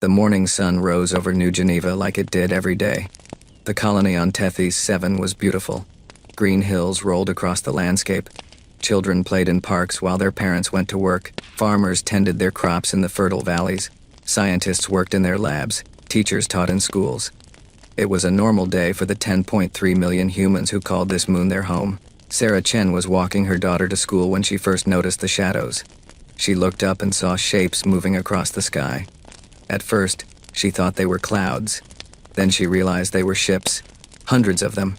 The morning sun rose over New Geneva like it did every day. The colony on Tethys 7 was beautiful. Green hills rolled across the landscape. Children played in parks while their parents went to work. Farmers tended their crops in the fertile valleys. Scientists worked in their labs. Teachers taught in schools. It was a normal day for the 10.3 million humans who called this moon their home. Sarah Chen was walking her daughter to school when she first noticed the shadows. She looked up and saw shapes moving across the sky. At first, she thought they were clouds. Then she realized they were ships. Hundreds of them.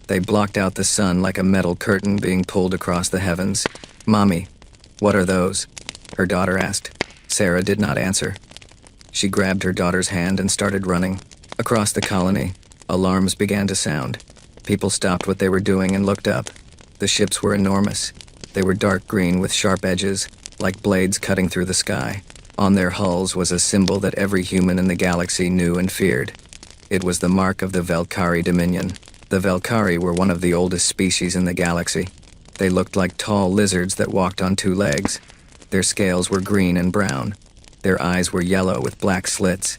They blocked out the sun like a metal curtain being pulled across the heavens. "Mommy, what are those?" her daughter asked. Sarah did not answer. She grabbed her daughter's hand and started running. Across the colony, alarms began to sound. People stopped what they were doing and looked up. The ships were enormous. They were dark green with sharp edges, like blades cutting through the sky. On their hulls was a symbol that every human in the galaxy knew and feared. It was the mark of the Valkyrie Dominion. The Valkyrie were one of the oldest species in the galaxy. They looked like tall lizards that walked on two legs. Their scales were green and brown. Their eyes were yellow with black slits.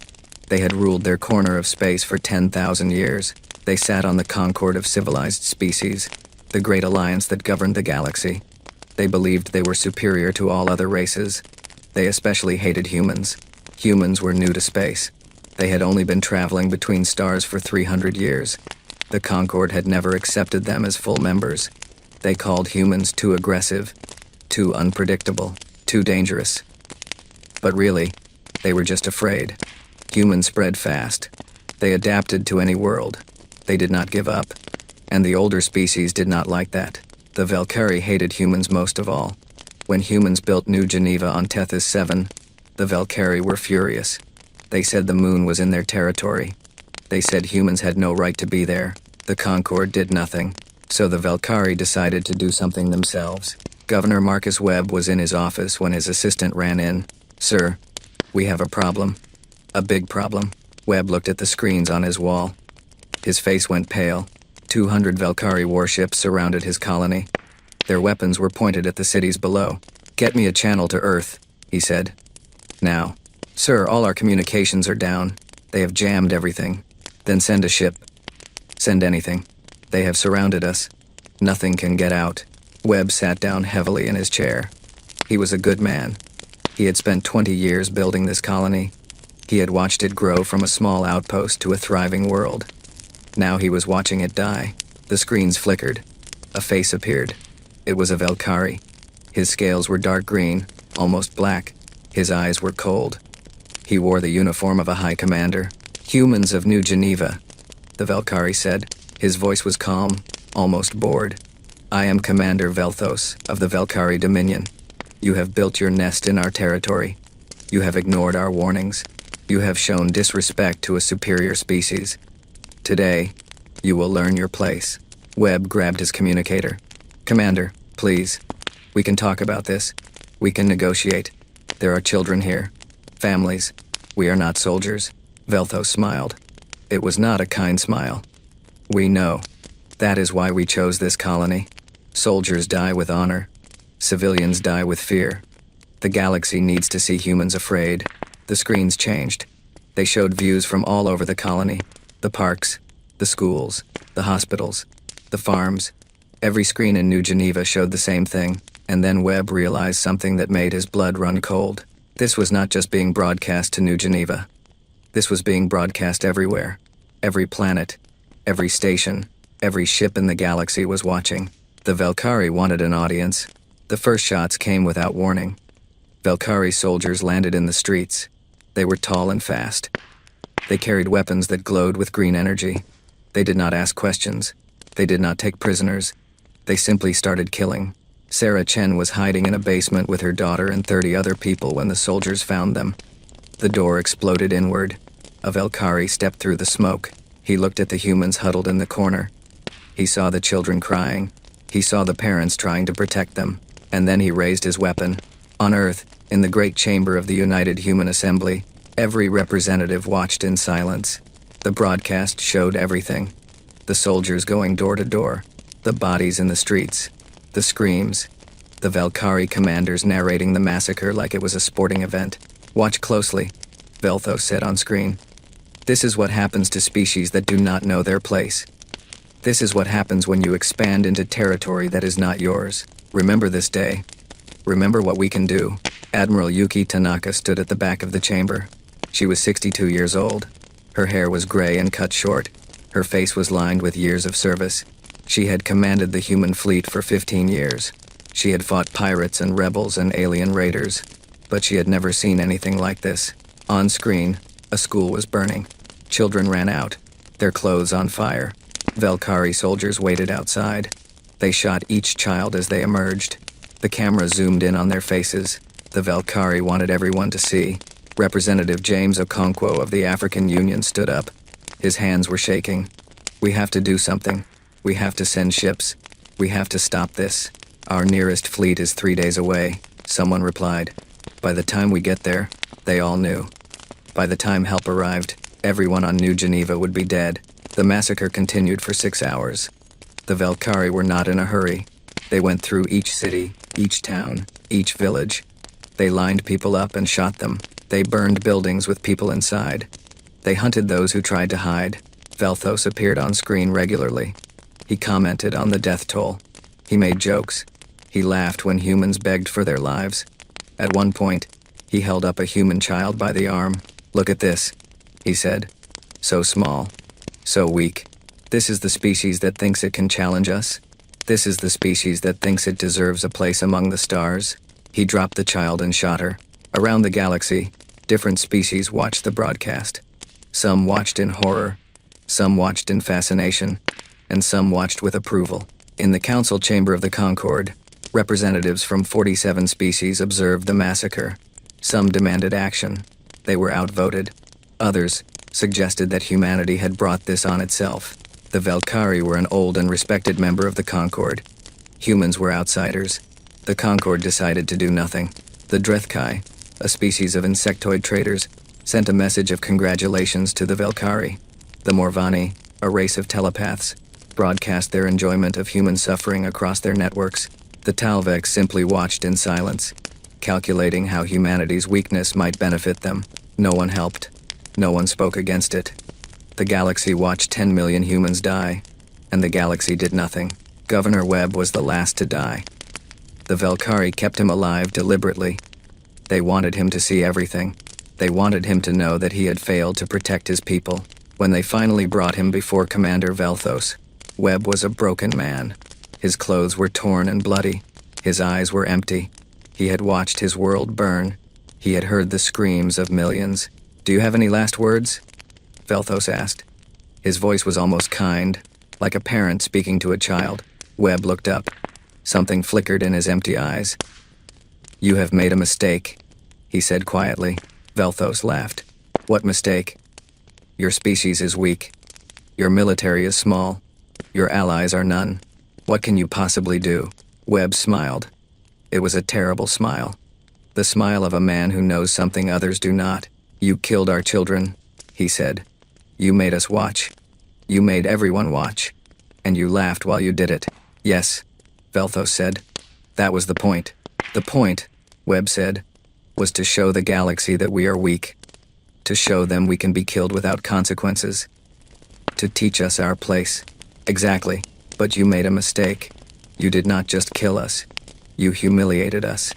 They had ruled their corner of space for 10,000 years. They sat on the concord of civilized species, the great alliance that governed the galaxy. They believed they were superior to all other races. They especially hated humans. Humans were new to space. They had only been traveling between stars for 300 years. The Concord had never accepted them as full members. They called humans too aggressive, too unpredictable, too dangerous. But really, they were just afraid. Humans spread fast. They adapted to any world. They did not give up. And the older species did not like that. The Valkyrie hated humans most of all. When humans built New Geneva on Tethys 7, the Valkyrie were furious. They said the moon was in their territory. They said humans had no right to be there. The Concord did nothing. So the Valkyrie decided to do something themselves. Governor Marcus Webb was in his office when his assistant ran in. "Sir, we have a problem. A big problem." Webb looked at the screens on his wall. His face went pale. 200 Valkyrie warships surrounded his colony. Their weapons were pointed at the cities below. "Get me a channel to Earth," he said. "Now." "Sir, all our communications are down. They have jammed everything." "Then send a ship." "Send anything. They have surrounded us. Nothing can get out." Webb sat down heavily in his chair. He was a good man. He had spent 20 years building this colony. He had watched it grow from a small outpost to a thriving world. Now he was watching it die. The screens flickered. A face appeared. It was a Valkyrie. His scales were dark green, almost black. His eyes were cold. He wore the uniform of a high commander. "Humans of New Geneva," the Valkyrie said. His voice was calm, almost bored. "I am Commander Velthos of the Valkyrie Dominion. You have built your nest in our territory. You have ignored our warnings. You have shown disrespect to a superior species. Today, you will learn your place." Webb grabbed his communicator. "Commander, please. We can talk about this. We can negotiate. There are children here. Families. We are not soldiers." Velthos smiled. It was not a kind smile. "We know. That is why we chose this colony. Soldiers die with honor. Civilians die with fear. The galaxy needs to see humans afraid." The screens changed. They showed views from all over the colony. The parks, the schools, the hospitals, the farms. Every screen in New Geneva showed the same thing, and then Webb realized something that made his blood run cold. This was not just being broadcast to New Geneva. This was being broadcast everywhere. Every planet, every station, every ship in the galaxy was watching. The Valkyrie wanted an audience. The first shots came without warning. Valkyrie soldiers landed in the streets. They were tall and fast. They carried weapons that glowed with green energy. They did not ask questions. They did not take prisoners. They simply started killing. Sarah Chen was hiding in a basement with her daughter and 30 other people when the soldiers found them. The door exploded inward. A Valkyrie stepped through the smoke. He looked at the humans huddled in the corner. He saw the children crying. He saw the parents trying to protect them. And then he raised his weapon. On Earth, in the great chamber of the United Human Assembly, every representative watched in silence. The broadcast showed everything. The soldiers going door to door. The bodies in the streets. The screams. The Valkyrie commanders narrating the massacre like it was a sporting event. "Watch closely," Velthos said on screen. This is what happens to species that do not know their place. This is what happens when you expand into territory that is not yours. Remember this day. Remember what we can do. Admiral Yuki Tanaka stood at the back of the chamber. She was 62 years old. Her hair was gray and cut short. Her face was lined with years of service. She had commanded the human fleet for 15 years. She had fought pirates and rebels and alien raiders. But she had never seen anything like this. On screen, a school was burning. Children ran out, their clothes on fire. Velkari soldiers waited outside. They shot each child as they emerged. The camera zoomed in on their faces. The Velkari wanted everyone to see. Representative James Okonkwo of the African Union stood up. His hands were shaking. We have to do something. We have to send ships. We have to stop this. Our nearest fleet is 3 days away, someone replied. By the time we get there, they all knew. By the time help arrived, everyone on New Geneva would be dead. The massacre continued for 6 hours. The Velkari were not in a hurry. They went through each city, each town, each village. They lined people up and shot them. They burned buildings with people inside. They hunted those who tried to hide. Velthos appeared on screen regularly. He commented on the death toll. He made jokes. He laughed when humans begged for their lives. At one point, he held up a human child by the arm. Look at this, he said. So small. So weak. This is the species that thinks it can challenge us. This is the species that thinks it deserves a place among the stars. He dropped the child and shot her. Around the galaxy, different species watched the broadcast. Some watched in horror, some watched in fascination, and some watched with approval. In the council chamber of the Concorde, representatives from 47 species observed the massacre. Some demanded action. They were outvoted. Others suggested that humanity had brought this on itself. The Velkari were an old and respected member of the Concorde. Humans were outsiders. The Concorde decided to do nothing. The Drethkai, a species of insectoid traders, sent a message of congratulations to the Velkari. The Morvani, a race of telepaths, broadcast their enjoyment of human suffering across their networks. The Talvex simply watched in silence, calculating how humanity's weakness might benefit them. No one helped. No one spoke against it. The galaxy watched 10 million humans die, and the galaxy did nothing. Governor Webb was the last to die. The Velkari kept him alive deliberately. They wanted him to see everything. They wanted him to know that he had failed to protect his people. When they finally brought him before Commander Velthos, Webb was a broken man. His clothes were torn and bloody. His eyes were empty. He had watched his world burn. He had heard the screams of millions. Do you have any last words? Velthos asked. His voice was almost kind, like a parent speaking to a child. Webb looked up. Something flickered in his empty eyes. You have made a mistake, he said quietly. Velthos laughed. What mistake? Your species is weak. Your military is small. Your allies are none. What can you possibly do? Webb smiled. It was a terrible smile. The smile of a man who knows something others do not. You killed our children, he said. You made us watch. You made everyone watch. And you laughed while you did it. Yes, Velthos said. That was the point. The point, Webb said, was to show the galaxy that we are weak. To show them we can be killed without consequences. To teach us our place. Exactly, but you made a mistake. You did not just kill us. You humiliated us.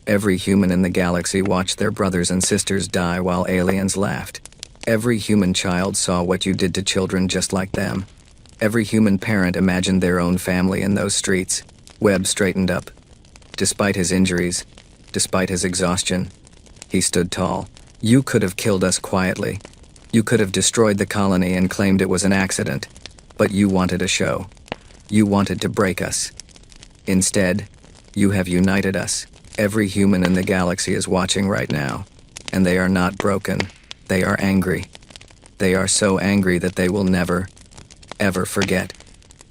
Every human in the galaxy watched their brothers and sisters die while aliens laughed. Every human child saw what you did to children just like them. Every human parent imagined their own family in those streets. Webb straightened up. Despite his injuries, despite his exhaustion, he stood tall. You could have killed us quietly. You could have destroyed the colony and claimed it was an accident. But you wanted a show. You wanted to break us. Instead, you have united us. Every human in the galaxy is watching right now, and they are not broken. They are angry. They are so angry that they will never, ever forget.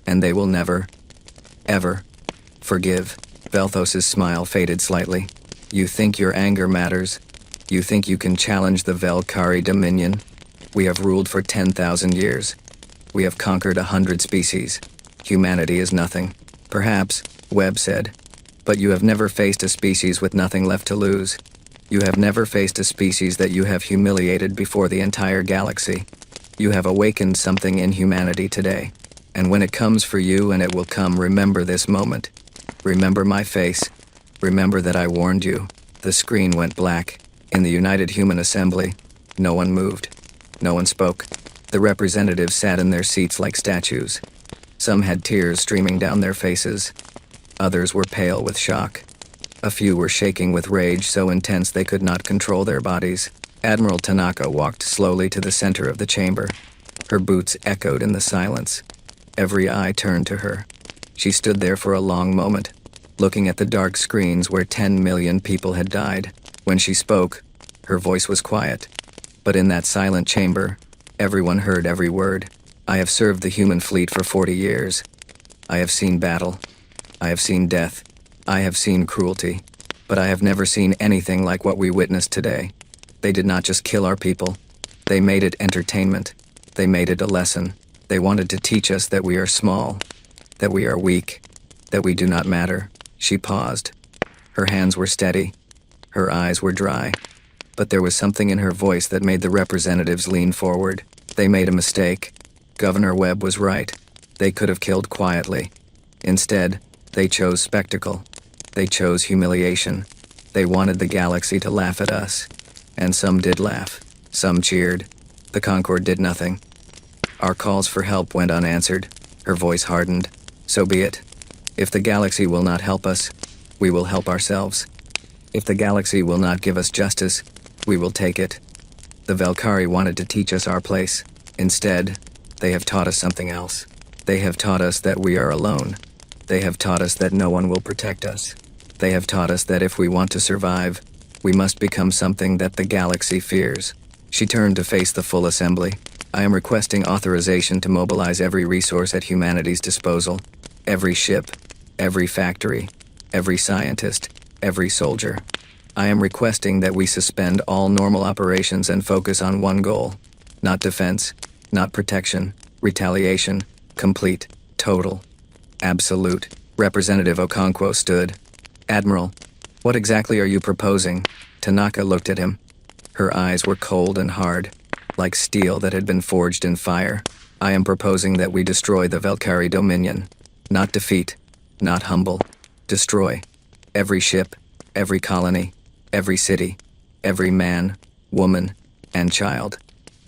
And they will never, ever forgive. Velthos's smile faded slightly. You think your anger matters? You think you can challenge the Velkari Dominion? We have ruled for 10,000 years. We have conquered 100 species. Humanity is nothing. Perhaps, Webb said. But you have never faced a species with nothing left to lose. You have never faced a species that you have humiliated before the entire galaxy. You have awakened something in humanity today. And when it comes for you, and it will come, remember this moment. Remember my face. Remember that I warned you. The screen went black. In the United Human Assembly, no one moved. No one spoke. The representatives sat in their seats like statues. Some had tears streaming down their faces. Others were pale with shock. A few were shaking with rage so intense they could not control their bodies. Admiral Tanaka walked slowly to the center of the chamber. Her boots echoed in the silence. Every eye turned to her. She stood there for a long moment, looking at the dark screens where 10 million people had died. When she spoke, her voice was quiet. But in that silent chamber, everyone heard every word. I have served the human fleet for 40 years. I have seen battle. I have seen death. I have seen cruelty. But I have never seen anything like what we witnessed today. They did not just kill our people. They made it entertainment. They made it a lesson. They wanted to teach us that we are small, that we are weak, that we do not matter. She paused. Her hands were steady. Her eyes were dry. But there was something in her voice that made the representatives lean forward. They made a mistake. Governor Webb was right. They could have killed quietly. Instead, they chose spectacle. They chose humiliation. They wanted the galaxy to laugh at us. And some did laugh. Some cheered. The Concorde did nothing. Our calls for help went unanswered. Her voice hardened. So be it. If the galaxy will not help us, we will help ourselves. If the galaxy will not give us justice, we will take it. The Valkyrie wanted to teach us our place. Instead, they have taught us something else. They have taught us that we are alone. They have taught us that no one will protect us. They have taught us that if we want to survive, we must become something that the galaxy fears. She turned to face the full assembly. I am requesting authorization to mobilize every resource at humanity's disposal. Every ship, every factory, every scientist, every soldier. I am requesting that we suspend all normal operations and focus on one goal. Not defense, not protection, retaliation, complete, total, absolute. Representative Okonkwo stood. Admiral, what exactly are you proposing? Tanaka looked at him. Her eyes were cold and hard, like steel that had been forged in fire. I am proposing that we destroy the Valkyrie Dominion. Not defeat, not humble. Destroy. Every ship, every colony, every city, every man, woman, and child.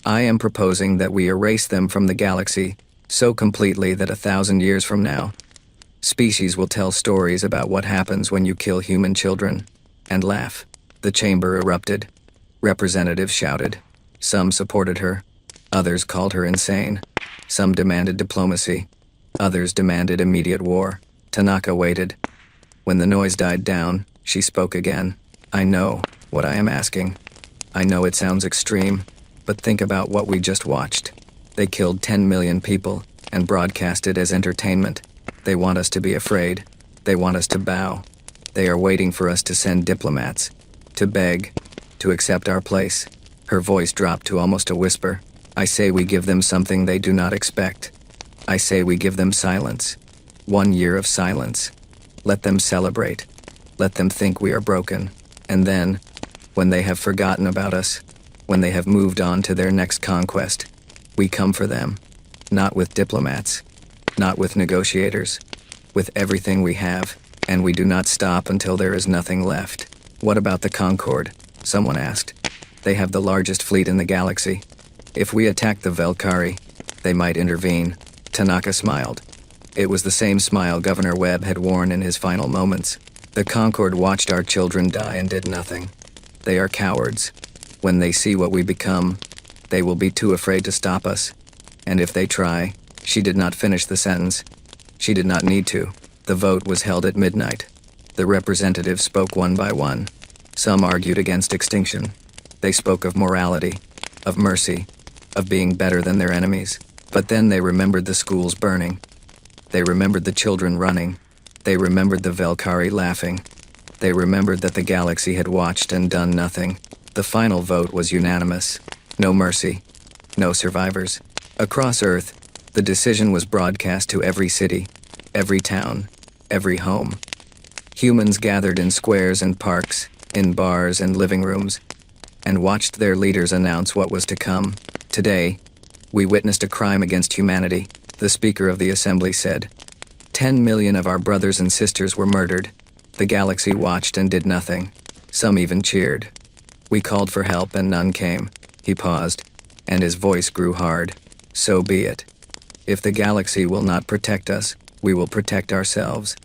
I am proposing that we erase them from the galaxy so completely that 1,000 years from now, species will tell stories about what happens when you kill human children, and laugh. The chamber erupted. Representatives shouted. Some supported her. Others called her insane. Some demanded diplomacy. Others demanded immediate war. Tanaka waited. When the noise died down, she spoke again. I know what I am asking. I know it sounds extreme, but think about what we just watched. They killed 10 million people and broadcast it as entertainment. They want us to be afraid. They want us to bow. They are waiting for us to send diplomats, to beg, to accept our place. Her voice dropped to almost a whisper. I say we give them something they do not expect. I say we give them silence. 1 year of silence. Let them celebrate. Let them think we are broken. And then, when they have forgotten about us, when they have moved on to their next conquest, we come for them. Not with diplomats. Not with negotiators. With everything we have, and we do not stop until there is nothing left. What about the Concorde? Someone asked. They have the largest fleet in the galaxy. If we attack the Valkyrie, they might intervene. Tanaka smiled. It was the same smile Governor Webb had worn in his final moments. The Concorde watched our children die and did nothing. They are cowards. When they see what we become, they will be too afraid to stop us. And if they try, she did not finish the sentence. She did not need to. The vote was held at midnight. The representatives spoke one by one. Some argued against extinction. They spoke of morality, of mercy, of being better than their enemies. But then they remembered the schools burning. They remembered the children running. They remembered the Valkyrie laughing. They remembered that the galaxy had watched and done nothing. The final vote was unanimous. No mercy. No survivors. Across Earth, the decision was broadcast to every city, every town, every home. Humans gathered in squares and parks, in bars and living rooms, and watched their leaders announce what was to come. Today, we witnessed a crime against humanity, the Speaker of the Assembly said. 10 million of our brothers and sisters were murdered. The galaxy watched and did nothing. Some even cheered. We called for help and none came. He paused, and his voice grew hard. So be it. If the galaxy will not protect us, we will protect ourselves.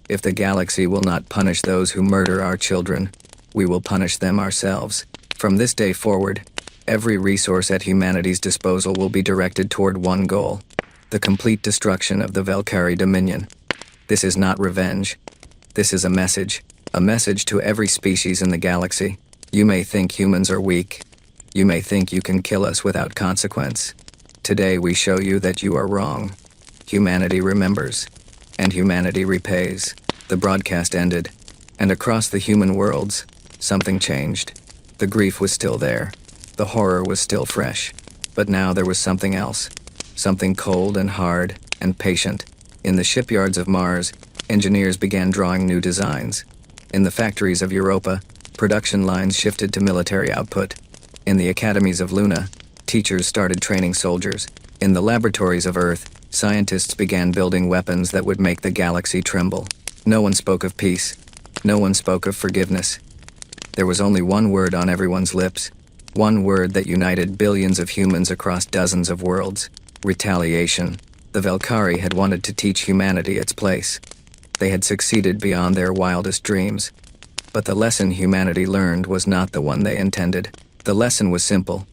If the galaxy will not punish those who murder our children, we will punish them ourselves. From this day forward, every resource at humanity's disposal will be directed toward one goal: the complete destruction of the Valkyrie Dominion. This is not revenge. This is a message to every species in the galaxy. You may think humans are weak. You may think you can kill us without consequence. Today we show you that you are wrong. Humanity remembers, and humanity repays. The broadcast ended, and across the human worlds, something changed. The grief was still there. The horror was still fresh. But now there was something else. Something cold and hard and patient. In the shipyards of Mars, engineers began drawing new designs. In the factories of Europa, production lines shifted to military output. In the academies of Luna, teachers started training soldiers. In the laboratories of Earth, scientists began building weapons that would make the galaxy tremble. No one spoke of peace. No one spoke of forgiveness. There was only one word on everyone's lips. One word that united billions of humans across dozens of worlds: retaliation. The Valkyrie had wanted to teach humanity its place. They had succeeded beyond their wildest dreams. But the lesson humanity learned was not the one they intended. The lesson was simple.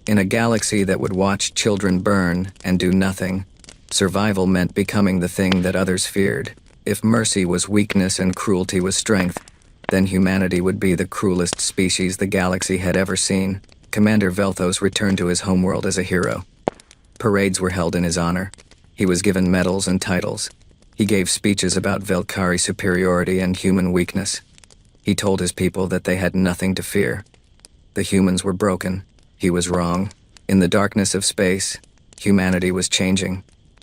In a galaxy that would watch children burn and do nothing, survival meant becoming the thing that others feared. If mercy was weakness and cruelty was strength, then humanity would be the cruelest species the galaxy had ever seen. Commander Velthos returned to his homeworld as a hero. Parades were held in his honor. He was given medals and titles. He gave speeches about Valkyrie superiority and human weakness. He told his people that they had nothing to fear. The humans were broken. He was wrong. In the darkness of space, humanity was changing.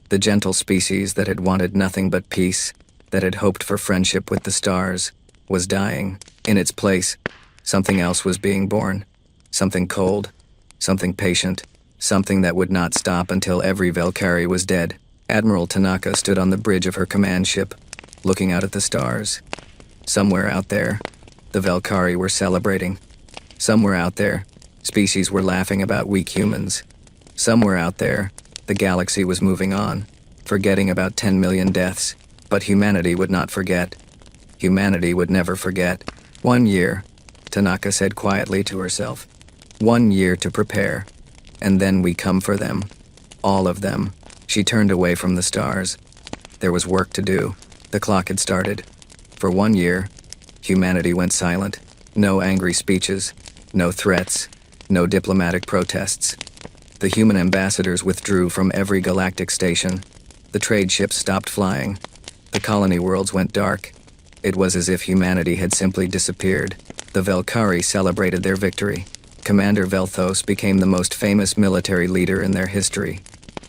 The gentle species that had wanted nothing but peace, that had hoped for friendship with the stars, was dying. In its place, something else was being born. Something cold, something patient, something that would not stop until every Valkyrie was dead. Admiral Tanaka stood on the bridge of her command ship, looking out at the stars. Somewhere out there, the Valkyrie were celebrating. Somewhere out there, species were laughing about weak humans. Somewhere out there, the galaxy was moving on, forgetting about 10 million deaths. But humanity would not forget. Humanity would never forget. 1 year, Tanaka said quietly to herself. 1 year to prepare. And then we come for them. All of them. She turned away from the stars. There was work to do. The clock had started. For 1 year, humanity went silent. No angry speeches. No threats. No diplomatic protests. The human ambassadors withdrew from every galactic station. The trade ships stopped flying. The colony worlds went dark. It was as if humanity had simply disappeared. The Valkyrie celebrated their victory. Commander Velthos became the most famous military leader in their history.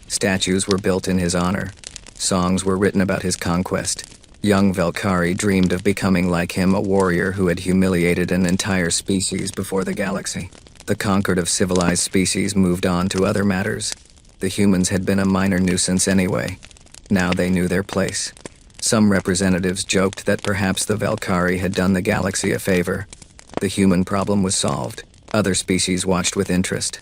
Statues were built in his honor. Songs were written about his conquest. Young Valkyrie dreamed of becoming like him, a warrior who had humiliated an entire species before the galaxy. The conquered of civilized species moved on to other matters. The humans had been a minor nuisance anyway. Now they knew their place. Some representatives joked that perhaps the Valkyrie had done the galaxy a favor. The human problem was solved. Other species watched with interest.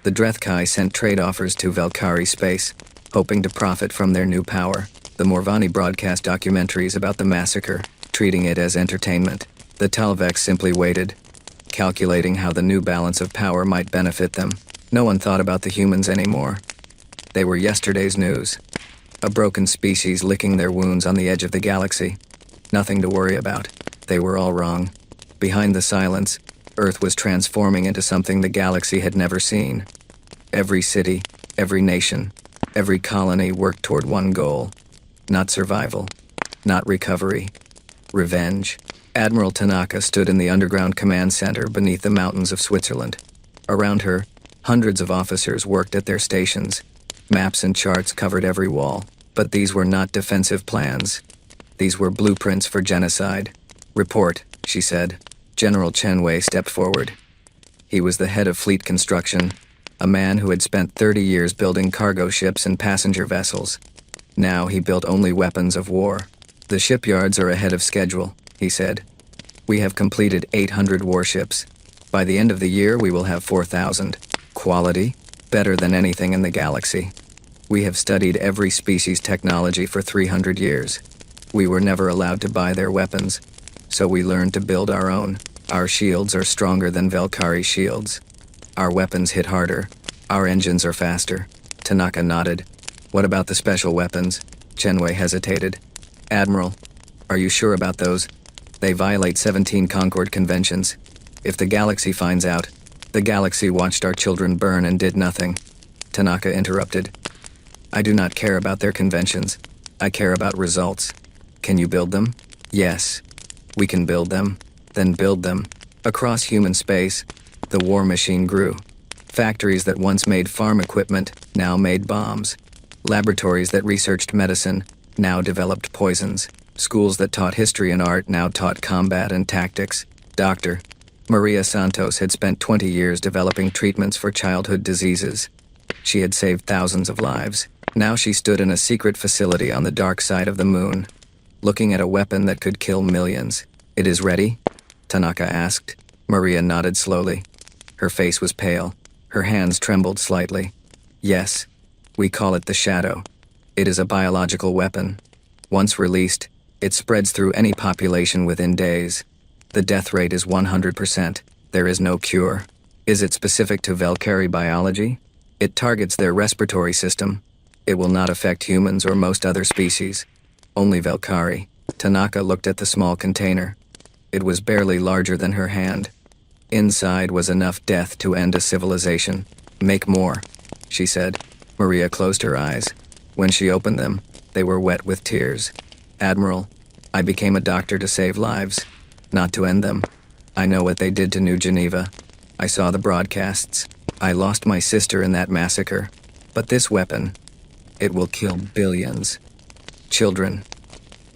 The Drethkai sent trade offers to Valkyrie space, hoping to profit from their new power. The Morvani broadcast documentaries about the massacre, treating it as entertainment. The Talvex simply waited, calculating how the new balance of power might benefit them. No one thought about the humans anymore. They were yesterday's news. A broken species licking their wounds on the edge of the galaxy. Nothing to worry about. They were all wrong. Behind the silence, Earth was transforming into something the galaxy had never seen. Every city, every nation, every colony worked toward one goal. Not survival. Not recovery. Revenge. Admiral Tanaka stood in the underground command center beneath the mountains of Switzerland. Around her, hundreds of officers worked at their stations. Maps and charts covered every wall. But these were not defensive plans. These were blueprints for genocide. Report, she said. General Chenwei stepped forward. He was the head of fleet construction, a man who had spent 30 years building cargo ships and passenger vessels. Now he built only weapons of war. The shipyards are ahead of schedule, he said. We have completed 800 warships. By the end of the year, we will have 4,000. Quality? Better than anything in the galaxy. We have studied every species' technology for 300 years. We were never allowed to buy their weapons, so we learned to build our own. Our shields are stronger than Velkari shields. Our weapons hit harder. Our engines are faster. Tanaka nodded. What about the special weapons? Chenwei hesitated. Admiral, are you sure about those? They violate 17 Concord conventions. If the galaxy finds out, the galaxy watched our children burn and did nothing. Tanaka interrupted. I do not care about their conventions. I care about results. Can you build them? Yes. We can build them. Then build them. Across human space, the war machine grew. Factories that once made farm equipment now made bombs. Laboratories that researched medicine now developed poisons. Schools that taught history and art now taught combat and tactics. Dr. Maria Santos had spent 20 years developing treatments for childhood diseases. She had saved thousands of lives. Now she stood in a secret facility on the dark side of the moon, looking at a weapon that could kill millions. It is ready? Tanaka asked. Maria nodded slowly. Her face was pale. Her hands trembled slightly. Yes. We call it the Shadow. It is a biological weapon. Once released, it spreads through any population within days. The death rate is 100%. There is no cure. Is it specific to Velkari biology? It targets their respiratory system. It will not affect humans or most other species. Only Velkari. Tanaka looked at the small container. It was barely larger than her hand. Inside was enough death to end a civilization. Make more, she said. Maria closed her eyes. When she opened them, they were wet with tears. Admiral, I became a doctor to save lives, not to end them. I know what they did to New Geneva. I saw the broadcasts. I lost my sister in that massacre. But this weapon, it will kill billions. Children.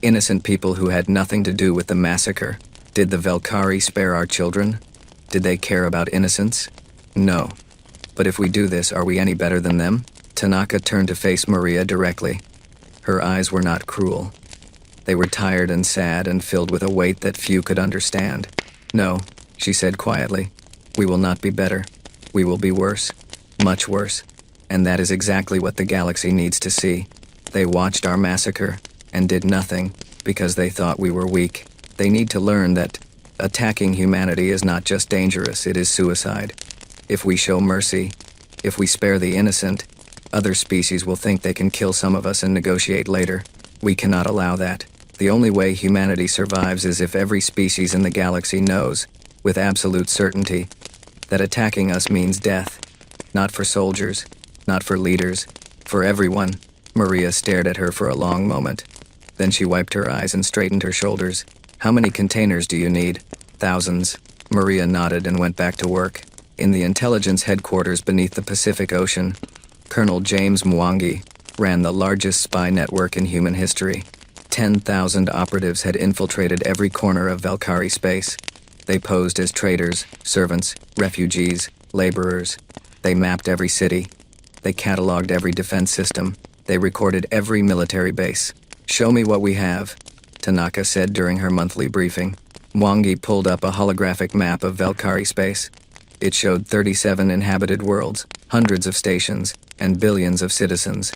Innocent people who had nothing to do with the massacre. Did the Velkari spare our children? Did they care about innocence? No. But if we do this, are we any better than them? Tanaka turned to face Maria directly. Her eyes were not cruel. They were tired and sad and filled with a weight that few could understand. No, she said quietly. We will not be better. We will be worse. Much worse. And that is exactly what the galaxy needs to see. They watched our massacre and did nothing because they thought we were weak. They need to learn that attacking humanity is not just dangerous, it is suicide. If we show mercy, if we spare the innocent, other species will think they can kill some of us and negotiate later. We cannot allow that. The only way humanity survives is if every species in the galaxy knows, with absolute certainty, that attacking us means death. Not for soldiers, not for leaders, for everyone. Maria stared at her for a long moment. Then she wiped her eyes and straightened her shoulders. How many containers do you need? Thousands. Maria nodded and went back to work. In the intelligence headquarters beneath the Pacific Ocean, Colonel James Mwangi ran the largest spy network in human history. 10,000 operatives had infiltrated every corner of Velkari space. They posed as traders, servants, refugees, laborers. They mapped every city. They cataloged every defense system. They recorded every military base. Show me what we have, Tanaka said during her monthly briefing. Mwangi pulled up a holographic map of Velkari space. It showed 37 inhabited worlds, hundreds of stations, and billions of citizens.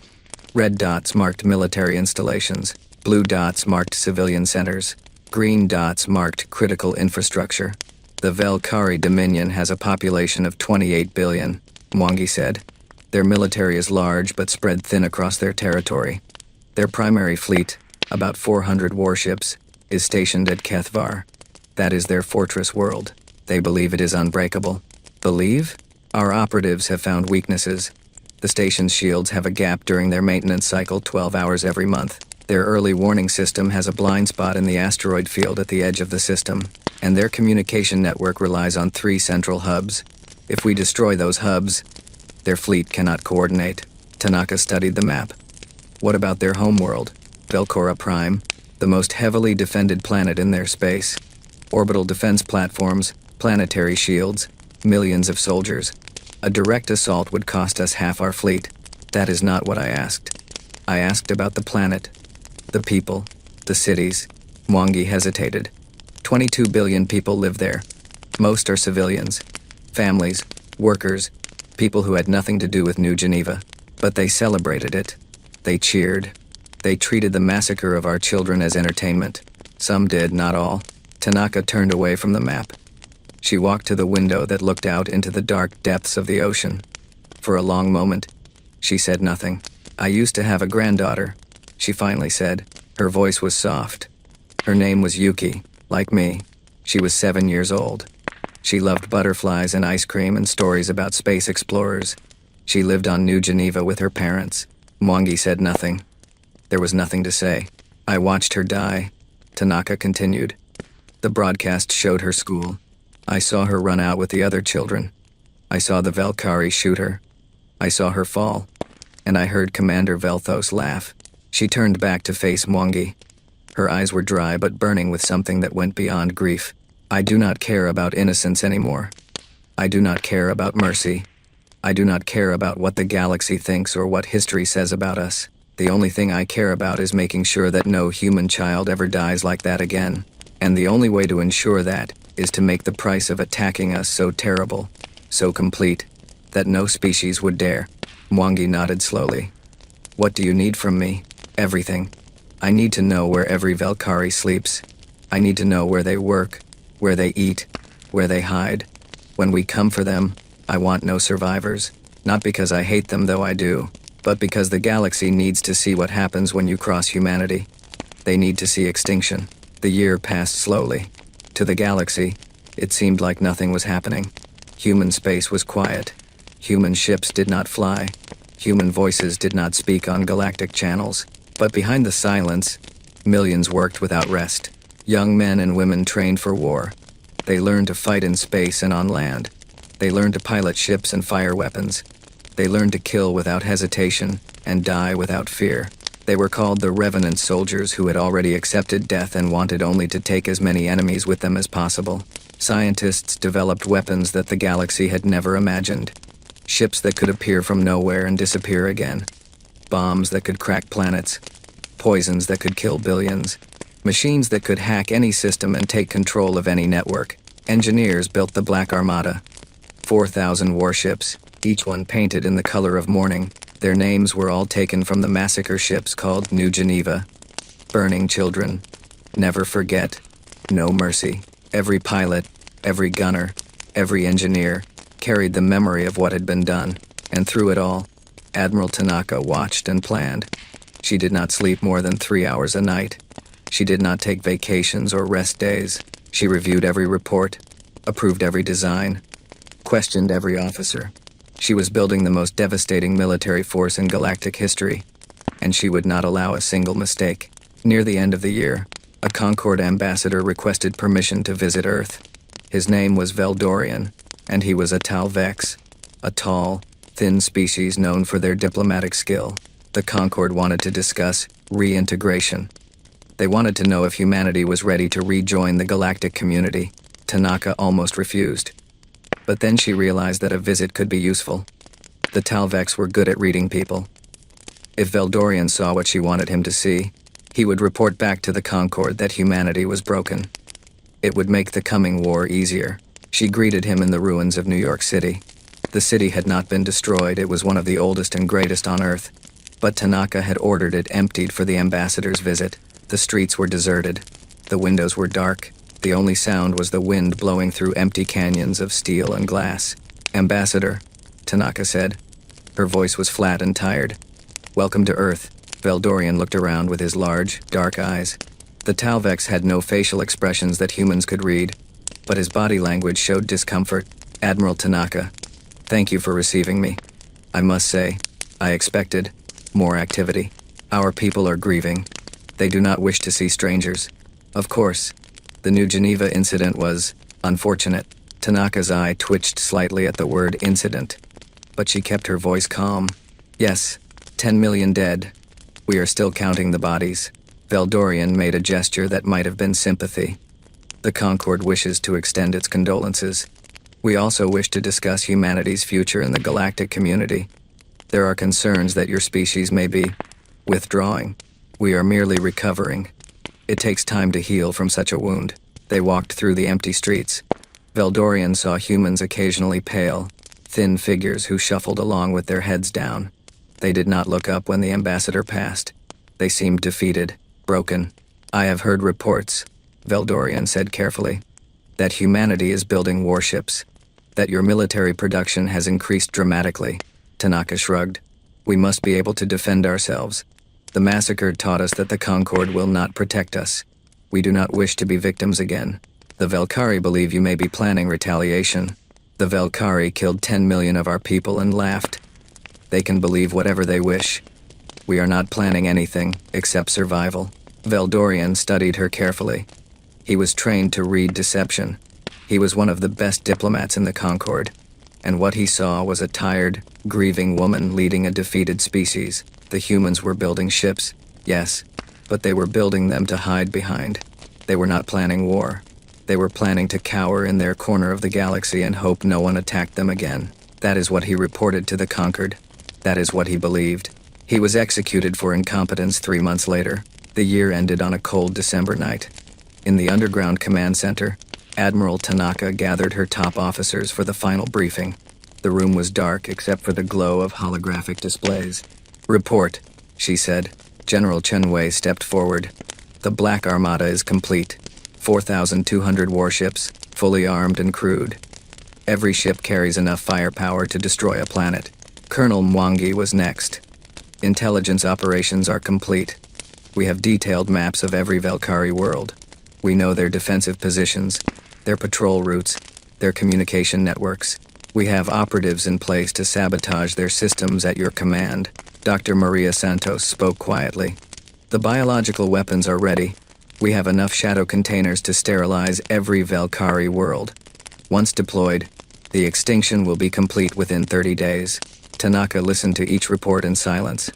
Red dots marked military installations. Blue dots marked civilian centers. Green dots marked critical infrastructure. The Velkari Dominion has a population of 28 billion, Mwangi said. Their military is large but spread thin across their territory. Their primary fleet, about 400 warships, is stationed at Kethvar. That is their fortress world. They believe it is unbreakable. Believe? Our operatives have found weaknesses. The station's shields have a gap during their maintenance cycle 12 hours every month. Their early warning system has a blind spot in the asteroid field at the edge of the system, and their communication network relies on 3 central hubs. If we destroy those hubs, their fleet cannot coordinate. Tanaka studied the map. What about their homeworld, Velcora Prime, the most heavily defended planet in their space? Orbital defense platforms, planetary shields, millions of soldiers. A direct assault would cost us half our fleet. That is not what I asked. I asked about the planet, the people, the cities. Mwangi hesitated. 22 billion people live there. Most are civilians, families, workers, people who had nothing to do with New Geneva. But they celebrated it. They cheered. They treated the massacre of our children as entertainment. Some did, not all. Tanaka turned away from the map. She walked to the window that looked out into the dark depths of the ocean. For a long moment, she said nothing. I used to have a granddaughter, she finally said. Her voice was soft. Her name was Yuki, like me. She was 7 years old. She loved butterflies and ice cream and stories about space explorers. She lived on New Geneva with her parents. Mwangi said nothing. There was nothing to say. I watched her die, Tanaka continued. The broadcast showed her school. I saw her run out with the other children. I saw the Valkyrie shoot her. I saw her fall. And I heard Commander Velthos laugh. She turned back to face Mwangi. Her eyes were dry but burning with something that went beyond grief. I do not care about innocence anymore. I do not care about mercy. I do not care about what the galaxy thinks or what history says about us. The only thing I care about is making sure that no human child ever dies like that again. And the only way to ensure that is to make the price of attacking us so terrible, so complete, that no species would dare. Mwangi nodded slowly. What do you need from me? Everything. I need to know where every Valkyrie sleeps. I need to know where they work, where they eat, where they hide. When we come for them, I want no survivors. Not because I hate them, though I do, but because the galaxy needs to see what happens when you cross humanity. They need to see extinction. The year passed slowly. To the galaxy, it seemed like nothing was happening. Human space was quiet. Human ships did not fly. Human voices did not speak on galactic channels. But behind the silence, millions worked without rest. Young men and women trained for war. They learned to fight in space and on land. They learned to pilot ships and fire weapons. They learned to kill without hesitation and die without fear. They were called the Revenant soldiers who had already accepted death and wanted only to take as many enemies with them as possible. Scientists developed weapons that the galaxy had never imagined. Ships that could appear from nowhere and disappear again. Bombs that could crack planets. Poisons that could kill billions. Machines that could hack any system and take control of any network. Engineers built the Black Armada. 4,000 warships, each one painted in the color of mourning. Their names were all taken from the massacre ships called New Geneva. Burning children. Never forget. No mercy. Every pilot, every gunner, every engineer carried the memory of what had been done. And through it all, Admiral Tanaka watched and planned. She did not sleep more than 3 hours a night. She did not take vacations or rest days. She reviewed every report, approved every design, questioned every officer. She was building the most devastating military force in galactic history, and she would not allow a single mistake. Near the end of the year, a Concord ambassador requested permission to visit Earth. His name was Veldorian, and he was a Talvex, a tall, thin species known for their diplomatic skill. The Concord wanted to discuss reintegration. They wanted to know if humanity was ready to rejoin the galactic community. Tanaka almost refused. But then she realized that a visit could be useful. The Talvex were good at reading people. If Veldorian saw what she wanted him to see, he would report back to the Concord that humanity was broken. It would make the coming war easier. She greeted him in the ruins of New York City. The city had not been destroyed. It was one of the oldest and greatest on Earth. But Tanaka had ordered it emptied for the ambassador's visit. The streets were deserted. The windows were dark. The only sound was the wind blowing through empty canyons of steel and glass. "Ambassador," Tanaka said. Her voice was flat and tired. "Welcome to Earth." Veldorian looked around with his large, dark eyes. The Talvex had no facial expressions that humans could read, but his body language showed discomfort. "Admiral Tanaka, thank you for receiving me. I must say, I expected more activity. Our people are grieving. They do not wish to see strangers. Of course, the New Geneva incident was unfortunate." Tanaka's eye twitched slightly at the word incident, but she kept her voice calm. "Yes, 10 million dead. We are still counting the bodies." Veldorian made a gesture that might have been sympathy. The Concord wishes to extend its condolences. We also wish to discuss humanity's future in the galactic community. There are concerns that your species may be withdrawing. We are merely recovering. It takes time to heal from such a wound. They walked through the empty streets. Veldorian saw humans occasionally pale, thin figures who shuffled along with their heads down. They did not look up when the ambassador passed. They seemed defeated, broken. I have heard reports, Veldorian said carefully, that humanity is building warships, that your military production has increased dramatically. Tanaka shrugged. We must be able to defend ourselves. The massacre taught us that the Concord will not protect us. We do not wish to be victims again. The Velkari believe you may be planning retaliation. The Velkari killed 10 million of our people and laughed. They can believe whatever they wish. We are not planning anything except survival. Veldorian studied her carefully. He was trained to read deception. He was one of the best diplomats in the Concord. And what he saw was a tired, grieving woman leading a defeated species. The humans were building ships, yes, but they were building them to hide behind. They were not planning war. They were planning to cower in their corner of the galaxy and hope no one attacked them again. That is what he reported to the Concord. That is what he believed. He was executed for incompetence 3 months later. The year ended on a cold December night. In the underground command center, Admiral Tanaka gathered her top officers for the final briefing. The room was dark except for the glow of holographic displays. Report, she said. General Chenwei stepped forward. The Black Armada is complete. 4,200 warships, fully armed and crewed. Every ship carries enough firepower to destroy a planet. Colonel Mwangi was next. Intelligence operations are complete. We have detailed maps of every Velkari world. We know their defensive positions, their patrol routes, their communication networks. We have operatives in place to sabotage their systems at your command. Dr. Maria Santos spoke quietly. The biological weapons are ready. We have enough shadow containers to sterilize every Velkari world. Once deployed, the extinction will be complete within 30 days. Tanaka listened to each report in silence.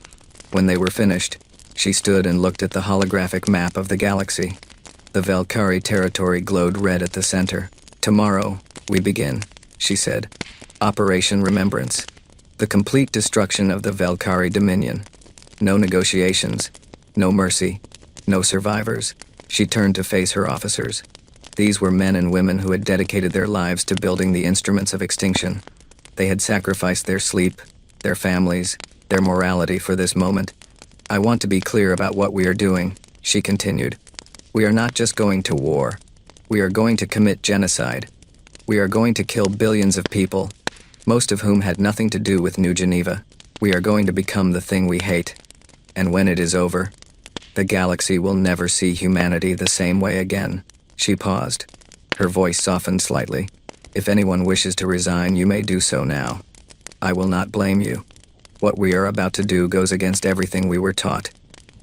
When they were finished, she stood and looked at the holographic map of the galaxy. The Velkari territory glowed red at the center. Tomorrow, we begin, she said. Operation Remembrance. The complete destruction of the Velkari Dominion. No negotiations. No mercy. No survivors. She turned to face her officers. These were men and women who had dedicated their lives to building the instruments of extinction. They had sacrificed their sleep, their families, their morality for this moment. I want to be clear about what we are doing, she continued. We are not just going to war. We are going to commit genocide. We are going to kill billions of people, most of whom had nothing to do with New Geneva. We are going to become the thing we hate. And when it is over, the galaxy will never see humanity the same way again. She paused. Her voice softened slightly. If anyone wishes to resign, you may do so now. I will not blame you. What we are about to do goes against everything we were taught,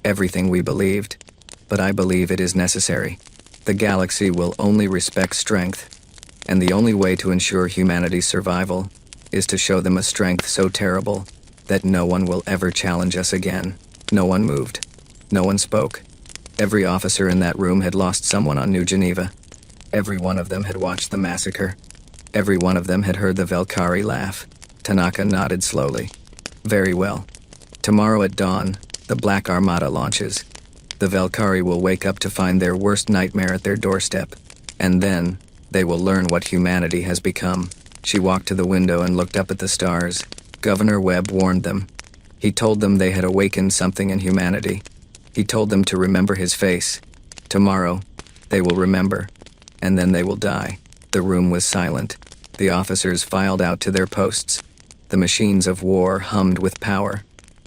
everything we believed. But I believe it is necessary. The galaxy will only respect strength, and the only way to ensure humanity's survival is to show them a strength so terrible that no one will ever challenge us again. No one moved. No one spoke. Every officer in that room had lost someone on New Geneva. Every one of them had watched the massacre. Every one of them had heard the Velkari laugh. Tanaka nodded slowly. Very well. Tomorrow at dawn, the Black Armada launches. The Velkari will wake up to find their worst nightmare at their doorstep. And then, they will learn what humanity has become. She walked to the window and looked up at the stars. Governor Webb warned them. He told them they had awakened something in humanity. He told them to remember his face. Tomorrow, they will remember. And then they will die. The room was silent. The officers filed out to their posts. The machines of war hummed with power.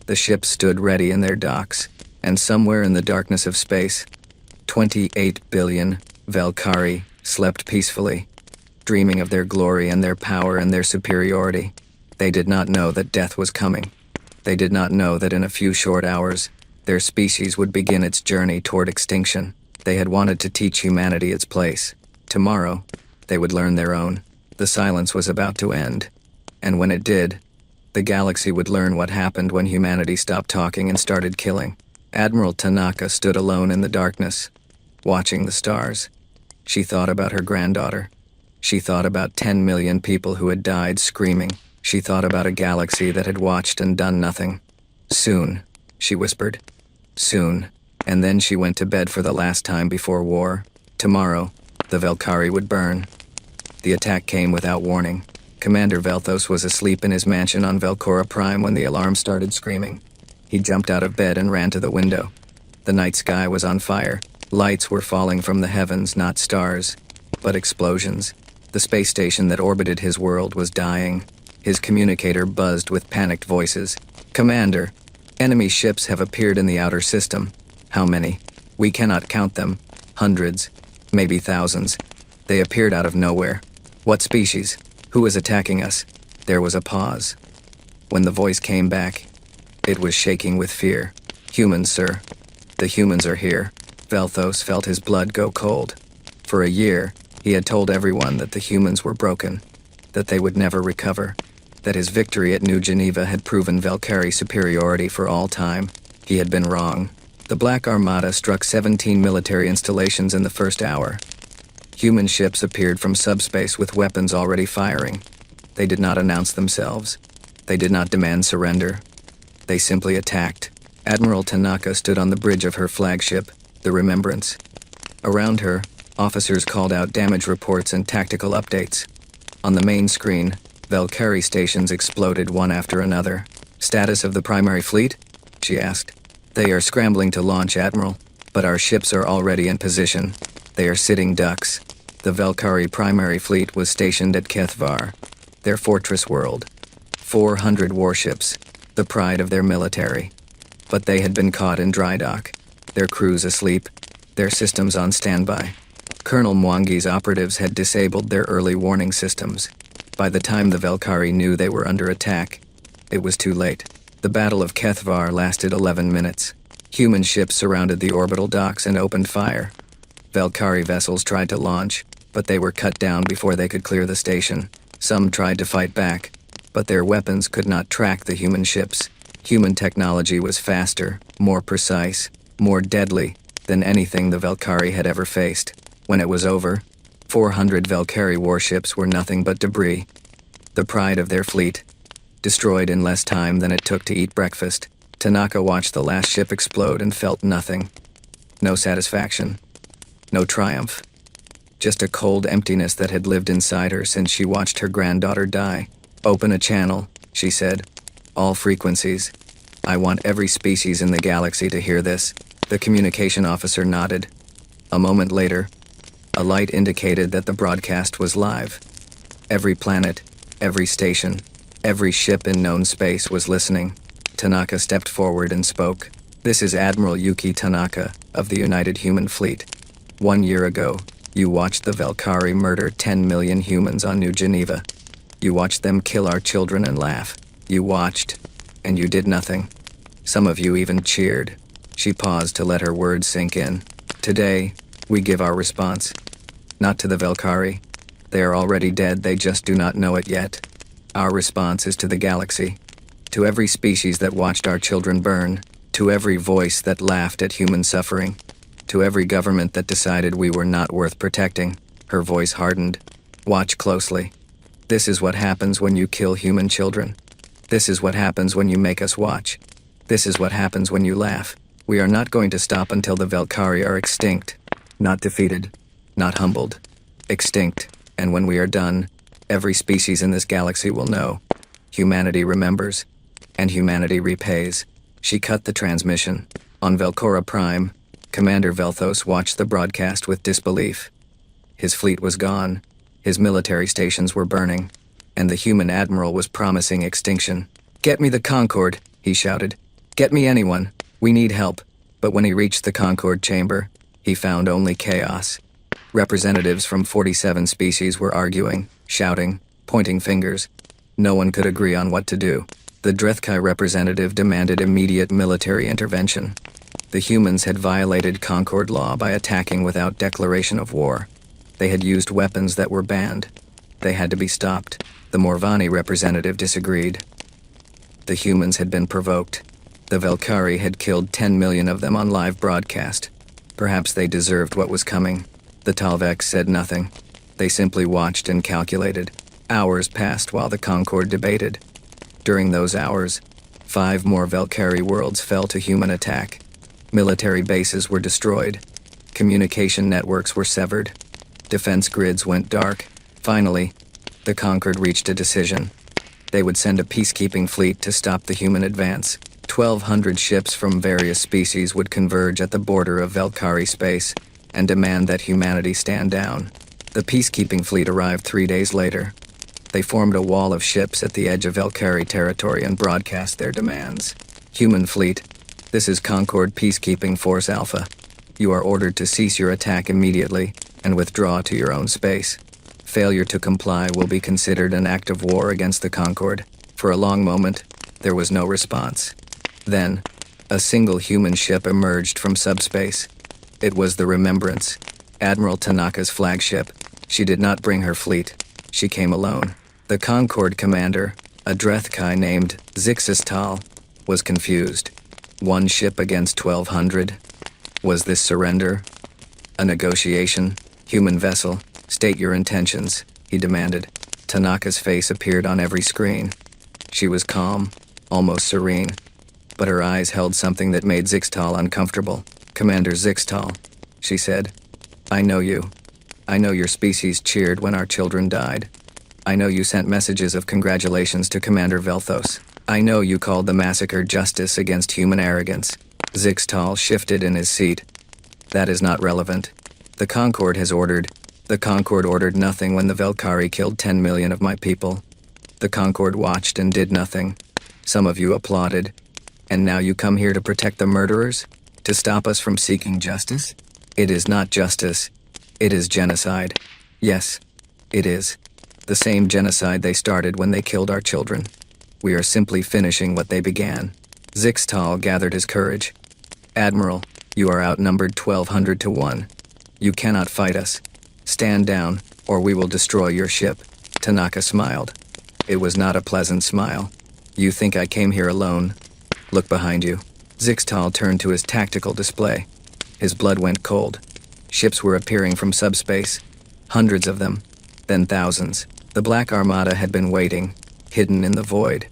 The ships stood ready in their docks. And somewhere in the darkness of space, 28 billion Velkari slept peacefully, dreaming of their glory and their power and their superiority. They did not know that death was coming. They did not know that in a few short hours, their species would begin its journey toward extinction. They had wanted to teach humanity its place. Tomorrow, they would learn their own. The silence was about to end. And when it did, the galaxy would learn what happened when humanity stopped talking and started killing. Admiral Tanaka stood alone in the darkness, watching the stars. She thought about her granddaughter. She thought about 10 million people who had died screaming. She thought about a galaxy that had watched and done nothing. Soon, she whispered. Soon. And then she went to bed for the last time before war. Tomorrow, the Valkyrie would burn. The attack came without warning. Commander Velthos was asleep in his mansion on Velcora Prime when the alarm started screaming. He jumped out of bed and ran to the window. The night sky was on fire. Lights were falling from the heavens, not stars, but explosions. The space station that orbited his world was dying. His communicator buzzed with panicked voices. Commander, enemy ships have appeared in the outer system. How many? We cannot count them. Hundreds, maybe thousands. They appeared out of nowhere. What species? Who is attacking us? There was a pause. When the voice came back, it was shaking with fear. Humans, sir. The humans are here. Velthos felt his blood go cold. For a year, he had told everyone that the humans were broken, that they would never recover, that his victory at New Geneva had proven Valkyrie superiority for all time. He had been wrong. The Black Armada struck 17 military installations in the first hour. Human ships appeared from subspace with weapons already firing. They did not announce themselves. They did not demand surrender. They simply attacked. Admiral Tanaka stood on the bridge of her flagship, the Remembrance. Around her, officers called out damage reports and tactical updates. On the main screen, Valkyrie stations exploded one after another. Status of the primary fleet? She asked. They are scrambling to launch, Admiral, but our ships are already in position. They are sitting ducks. The Valkyrie primary fleet was stationed at Kethvar, their fortress world. 400 warships, the pride of their military. But they had been caught in dry dock, their crews asleep, their systems on standby. Colonel Mwangi's operatives had disabled their early warning systems. By the time the Valkyrie knew they were under attack, it was too late. The Battle of Kethvar lasted 11 minutes. Human ships surrounded the orbital docks and opened fire. Valkyrie vessels tried to launch, but they were cut down before they could clear the station. Some tried to fight back, but their weapons could not track the human ships. Human technology was faster, more precise, more deadly than anything the Valkyrie had ever faced. When it was over, 400 Valkyrie warships were nothing but debris. The pride of their fleet, destroyed in less time than it took to eat breakfast. Tanaka watched the last ship explode and felt nothing. No satisfaction. No triumph. Just a cold emptiness that had lived inside her since she watched her granddaughter die. Open a channel, she said. All frequencies. I want every species in the galaxy to hear this. The communication officer nodded. A moment later, a light indicated that the broadcast was live. Every planet, every station, every ship in known space was listening. Tanaka stepped forward and spoke. This is Admiral Yuki Tanaka of the United Human Fleet. 1 year ago, you watched the Valkyrie murder 10 million humans on New Geneva. You watched them kill our children and laugh. You watched, and you did nothing. Some of you even cheered. She paused to let her words sink in. Today, we give our response. Not to the Valkyrie. They are already dead, they just do not know it yet. Our response is to the galaxy. To every species that watched our children burn. To every voice that laughed at human suffering. To every government that decided we were not worth protecting. Her voice hardened. Watch closely. This is what happens when you kill human children. This is what happens when you make us watch. This is what happens when you laugh. We are not going to stop until the Valkyrie are extinct. Not defeated. Not humbled. Extinct. And when we are done, every species in this galaxy will know. Humanity remembers. And humanity repays. She cut the transmission. On Velcora Prime, Commander Velthos watched the broadcast with disbelief. His fleet was gone. His military stations were burning. And the human admiral was promising extinction. Get me the Concorde, he shouted. Get me anyone. We need help. But when he reached the Concorde chamber, he found only chaos. Representatives from 47 species were arguing, shouting, pointing fingers. No one could agree on what to do. The Drethkai representative demanded immediate military intervention. The humans had violated Concorde law by attacking without declaration of war. They had used weapons that were banned. They had to be stopped. The Morvani representative disagreed. The humans had been provoked. The Valkyrie had killed 10 million of them on live broadcast. Perhaps they deserved what was coming. The The Talvex said nothing. They simply watched and calculated. Hours passed while the Concord debated. During those hours, 5 more Valkyrie worlds fell to human attack. Military bases were destroyed. Communication networks were severed. Defense grids went dark. Finally, the Concord reached a decision. They would send a peacekeeping fleet to stop the human advance. 1,200 ships from various species would converge at the border of Valkyrie space and demand that humanity stand down. The peacekeeping fleet arrived 3 days later. They formed a wall of ships at the edge of Valkyrie territory and broadcast their demands. Human fleet, this is Concord Peacekeeping Force Alpha. You are ordered to cease your attack immediately and withdraw to your own space. Failure to comply will be considered an act of war against the Concord. For a long moment, there was no response. Then, a single human ship emerged from subspace. It was the Remembrance, Admiral Tanaka's flagship. She did not bring her fleet. She came alone. The Concord commander, a Drethkai named Zixistal, was confused. 1 ship against 1,200? Was this surrender? A negotiation? Human vessel? State your intentions, he demanded. Tanaka's face appeared on every screen. She was calm, almost serene, but her eyes held something that made Zixtal uncomfortable. Commander Zixtal, she said, I know you. I know your species cheered when our children died. I know you sent messages of congratulations to Commander Velthos. I know you called the massacre justice against human arrogance. Zixtal shifted in his seat. That is not relevant. The Concord ordered nothing when the Valkyrie killed 10 million of my people. The Concord watched and did nothing. Some of you applauded. And now you come here to protect the murderers? To stop us from seeking justice? It is not justice. It is genocide. Yes, it is. The same genocide they started when they killed our children. We are simply finishing what they began. Zixtal gathered his courage. Admiral, you are outnumbered 1,200 to 1. You cannot fight us. Stand down, or we will destroy your ship. Tanaka smiled. It was not a pleasant smile. You think I came here alone? Look behind you. Zixtal turned to his tactical display. His blood went cold. Ships were appearing from subspace. Hundreds of them. Then thousands. The Black Armada had been waiting, hidden in the void.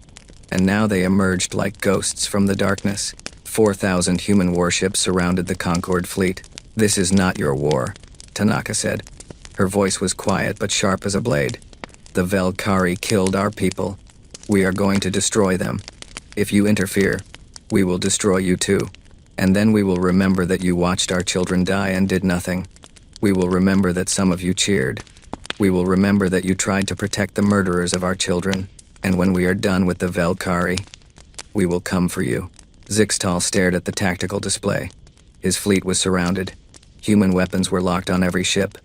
And now they emerged like ghosts from the darkness. 4,000 human warships surrounded the Concord fleet. This is not your war, Tanaka said. Her voice was quiet but sharp as a blade. The Valkyrie killed our people. We are going to destroy them. If you interfere, we will destroy you too. And then we will remember that you watched our children die and did nothing. We will remember that some of you cheered. We will remember that you tried to protect the murderers of our children. And when we are done with the Valkyrie, we will come for you. Zixtal stared at the tactical display. His fleet was surrounded. Human weapons were locked on every ship.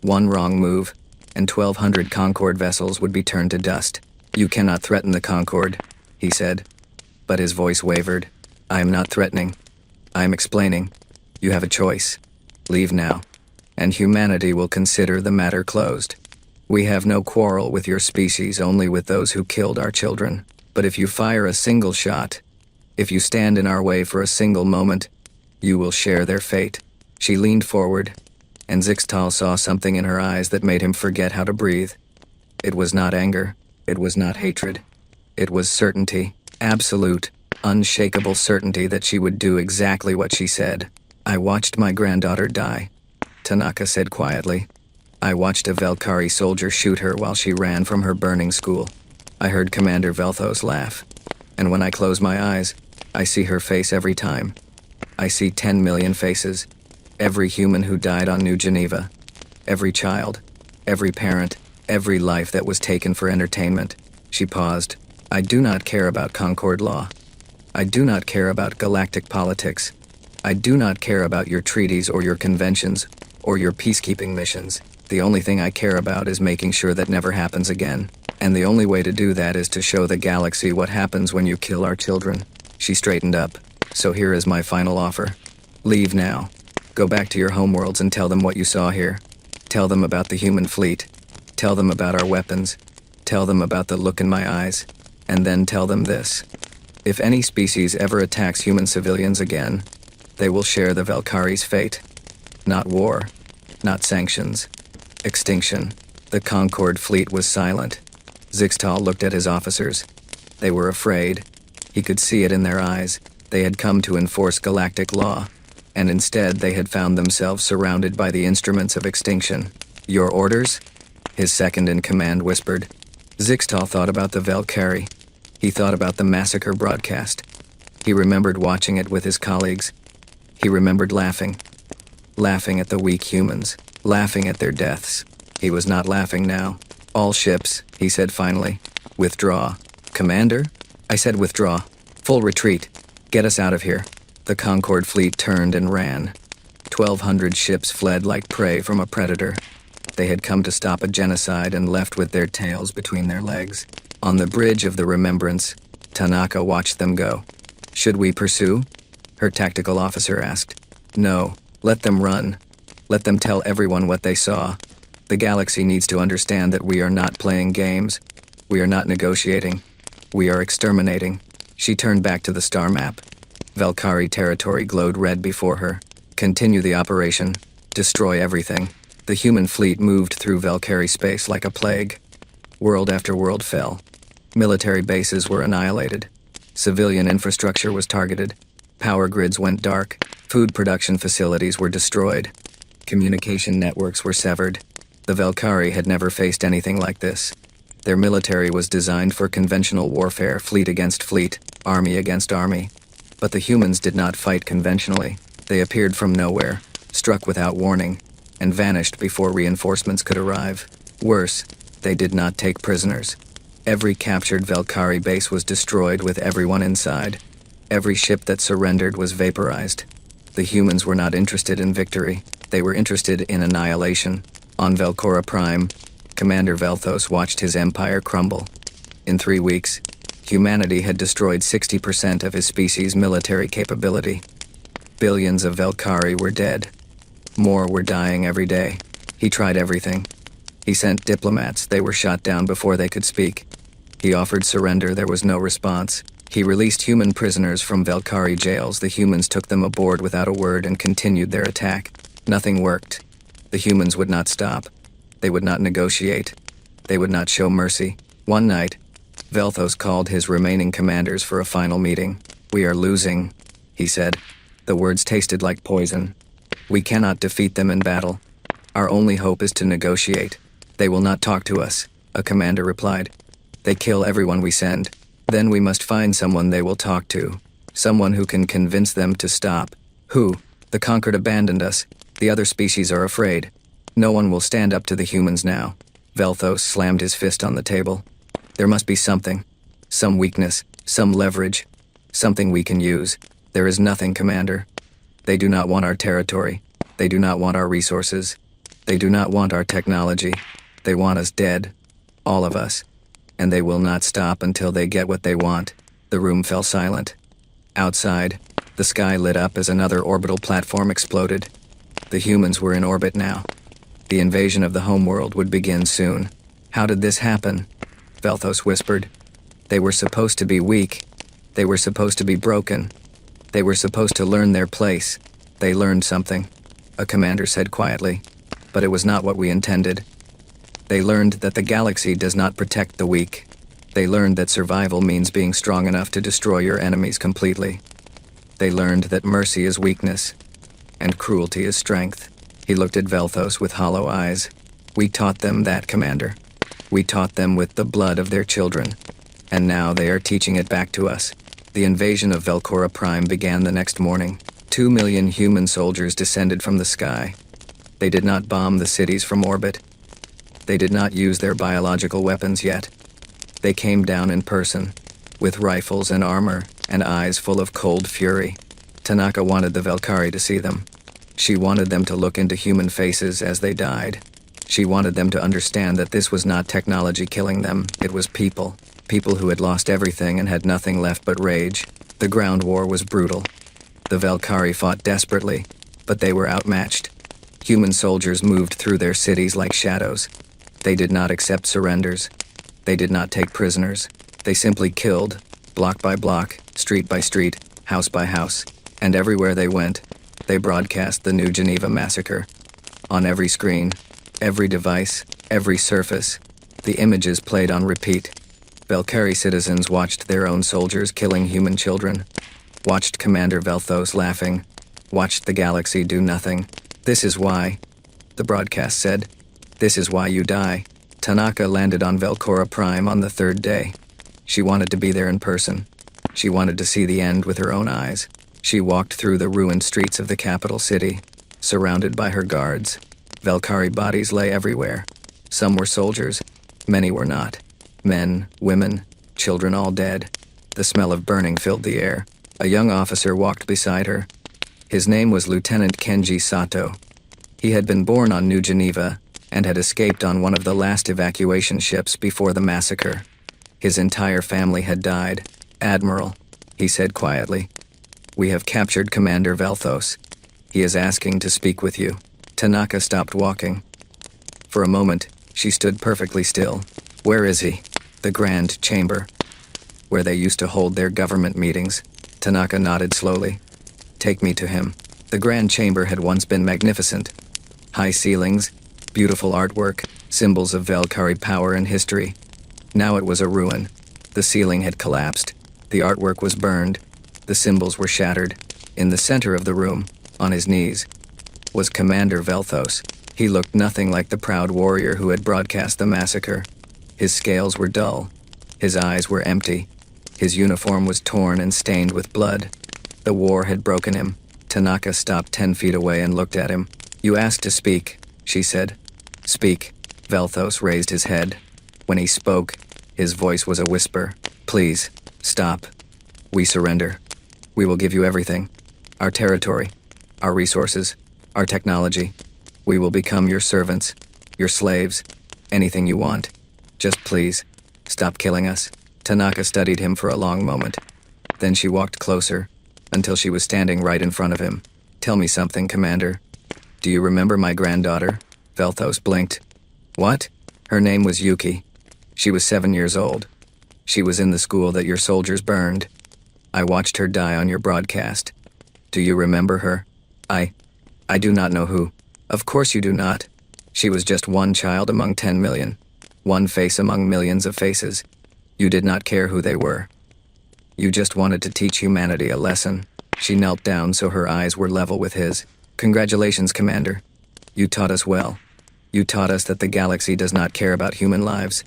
One wrong move, and 1,200 Concord vessels would be turned to dust. You cannot threaten the Concord, he said. But his voice wavered. I am not threatening. I am explaining. You have a choice. Leave now, and humanity will consider the matter closed. We have no quarrel with your species, only with those who killed our children. But if you fire a single shot, if you stand in our way for a single moment, you will share their fate. She leaned forward, and Zixtal saw something in her eyes that made him forget how to breathe. It was not anger. It was not hatred. It was certainty. Absolute, unshakable certainty that she would do exactly what she said. I watched my granddaughter die, Tanaka said quietly. I watched a Valkyrie soldier shoot her while she ran from her burning school. I heard Commander Velthos laugh. And when I close my eyes, I see her face every time. I see 10 million faces. Every human who died on New Geneva. Every child. Every parent. Every life that was taken for entertainment. She paused. I do not care about Concord law. I do not care about galactic politics. I do not care about your treaties or your conventions or your peacekeeping missions. The only thing I care about is making sure that never happens again. And the only way to do that is to show the galaxy what happens when you kill our children. She straightened up. So here is my final offer. Leave now. Go back to your homeworlds and tell them what you saw here. Tell them about the human fleet. Tell them about our weapons. Tell them about the look in my eyes. And then tell them this. If any species ever attacks human civilians again, they will share the Valkyrie's fate. Not war, not sanctions. Extinction. The Concorde fleet was silent. Zixtal looked at his officers. They were afraid. He could see it in their eyes. They had come to enforce galactic law, and instead they had found themselves surrounded by the instruments of extinction. Your orders? His second-in-command whispered. Zixtal thought about the Valkyrie. He thought about the massacre broadcast. He remembered watching it with his colleagues. He remembered laughing. Laughing at the weak humans. Laughing at their deaths. He was not laughing now. All ships, he said finally. Withdraw. Commander? I said withdraw. Full retreat. Get us out of here. The Concorde fleet turned and ran. 1,200 ships fled like prey from a predator. They had come to stop a genocide and left with their tails between their legs. On the bridge of the Remembrance, Tanaka watched them go. Should we pursue? Her tactical officer asked. No, let them run. Let them tell everyone what they saw. The galaxy needs to understand that we are not playing games. We are not negotiating. We are exterminating. She turned back to the star map. Valkyrie territory glowed red before her. Continue the operation. Destroy everything. The human fleet moved through Valkyrie space like a plague. World after world fell. Military bases were annihilated. Civilian infrastructure was targeted. Power grids went dark. Food production facilities were destroyed. Communication networks were severed. The Valkyrie had never faced anything like this. Their military was designed for conventional warfare, fleet against fleet, army against army. But the humans did not fight conventionally. They appeared from nowhere, struck without warning, and vanished before reinforcements could arrive. Worse, they did not take prisoners. Every captured Valkyrie base was destroyed with everyone inside. Every ship that surrendered was vaporized. The humans were not interested in victory. They were interested in annihilation. On Velcora Prime, Commander Velthos watched his empire crumble. In 3 weeks, humanity had destroyed 60% of his species' military capability. Billions of Valkyrie were dead. More were dying every day. He tried everything. He sent diplomats. They were shot down before they could speak. He offered surrender. There was no response. He released human prisoners from Valkyrie jails. The humans took them aboard without a word and continued their attack. Nothing worked. The humans would not stop. They would not negotiate. They would not show mercy. One night, Velthos called his remaining commanders for a final meeting. We are losing, he said. The words tasted like poison. We cannot defeat them in battle. Our only hope is to negotiate. They will not talk to us, a commander replied. They kill everyone we send. Then we must find someone they will talk to. Someone who can convince them to stop. Who? The conquered abandoned us. The other species are afraid. No one will stand up to the humans now. Velthos slammed his fist on the table. There must be something. Some weakness. Some leverage. Something we can use. There is nothing, Commander. They do not want our territory. They do not want our resources. They do not want our technology. They want us dead. All of us. And they will not stop until they get what they want. The room fell silent. Outside, the sky lit up as another orbital platform exploded. The humans were in orbit now. The invasion of the homeworld would begin soon. How did this happen? Velthos whispered. They were supposed to be weak. They were supposed to be broken. They were supposed to learn their place. They learned something, a commander said quietly. But it was not what we intended. They learned that the galaxy does not protect the weak. They learned that survival means being strong enough to destroy your enemies completely. They learned that mercy is weakness, and cruelty is strength. He looked at Velthos with hollow eyes. We taught them that, Commander. We taught them with the blood of their children. And now they are teaching it back to us. The invasion of Velcora Prime began the next morning. 2 million human soldiers descended from the sky. They did not bomb the cities from orbit. They did not use their biological weapons yet. They came down in person, with rifles and armor, and eyes full of cold fury. Tanaka wanted the Valkyrie to see them. She wanted them to look into human faces as they died. She wanted them to understand that this was not technology killing them, it was people. People who had lost everything and had nothing left but rage. The ground war was brutal. The Valkyrie fought desperately, but they were outmatched. Human soldiers moved through their cities like shadows. They did not accept surrenders. They did not take prisoners. They simply killed, block by block, street by street, house by house. And everywhere they went, they broadcast the New Geneva massacre. On every screen, every device, every surface, the images played on repeat. Valkyrie citizens watched their own soldiers killing human children, watched Commander Velthos laughing, watched the galaxy do nothing. This is why, the broadcast said, this is why you die. Tanaka landed on Velcora Prime on the third day. She wanted to be there in person. She wanted to see the end with her own eyes. She walked through the ruined streets of the capital city, surrounded by her guards. Valkyrie bodies lay everywhere. Some were soldiers, many were not. Men, women, children all dead. The smell of burning filled the air. A young officer walked beside her. His name was Lieutenant Kenji Sato. He had been born on New Geneva and had escaped on one of the last evacuation ships before the massacre. His entire family had died. "Admiral," he said quietly, "we have captured Commander Velthos. He is asking to speak with you." Tanaka stopped walking. For a moment, she stood perfectly still. "Where is he?" "The Grand Chamber, where they used to hold their government meetings." Tanaka nodded slowly. "Take me to him." The Grand Chamber had once been magnificent. High ceilings, beautiful artwork, symbols of Valkyrie power and history. Now it was a ruin. The ceiling had collapsed. The artwork was burned. The symbols were shattered. In the center of the room, on his knees, was Commander Velthos. He looked nothing like the proud warrior who had broadcast the massacre. His scales were dull. His eyes were empty. His uniform was torn and stained with blood. The war had broken him. Tanaka stopped 10 feet away and looked at him. "You asked to speak," she said. "Speak." Velthos raised his head. When he spoke, his voice was a whisper. "Please, stop. We surrender. We will give you everything. Our territory, our resources, our technology. We will become your servants, your slaves, anything you want. Just please, stop killing us." Tanaka studied him for a long moment. Then she walked closer, until she was standing right in front of him. "Tell me something, Commander. Do you remember my granddaughter?" Velthos blinked. "What?" "Her name was Yuki. She was 7 years old. She was in the school that your soldiers burned. I watched her die on your broadcast. Do you remember her?" I do not know who." "Of course you do not. She was just one child among 10 million. One face among millions of faces. You did not care who they were. You just wanted to teach humanity a lesson." She knelt down so her eyes were level with his. "Congratulations, Commander. You taught us well. You taught us that the galaxy does not care about human lives.